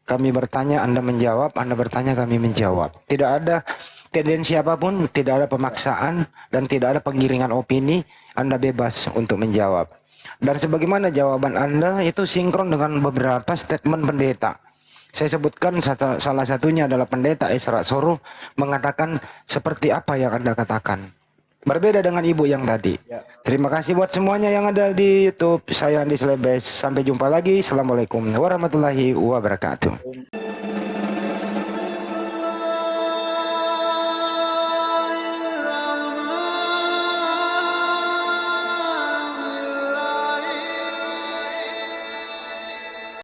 Speaker 4: kami bertanya, Anda menjawab, Anda bertanya, kami menjawab. Tidak ada tendensi apapun, tidak ada pemaksaan, dan tidak ada penggiringan opini. Anda bebas untuk menjawab. Dan sebagaimana jawaban Anda itu sinkron dengan beberapa statement pendeta. Saya sebutkan salah satunya adalah pendeta Isra Soro mengatakan seperti apa yang Anda katakan. Berbeda dengan Ibu yang tadi.
Speaker 2: Ya.
Speaker 4: Terima kasih buat semuanya yang ada di YouTube. Saya Andi Slebes. Sampai jumpa lagi. Assalamualaikum warahmatullahi wabarakatuh.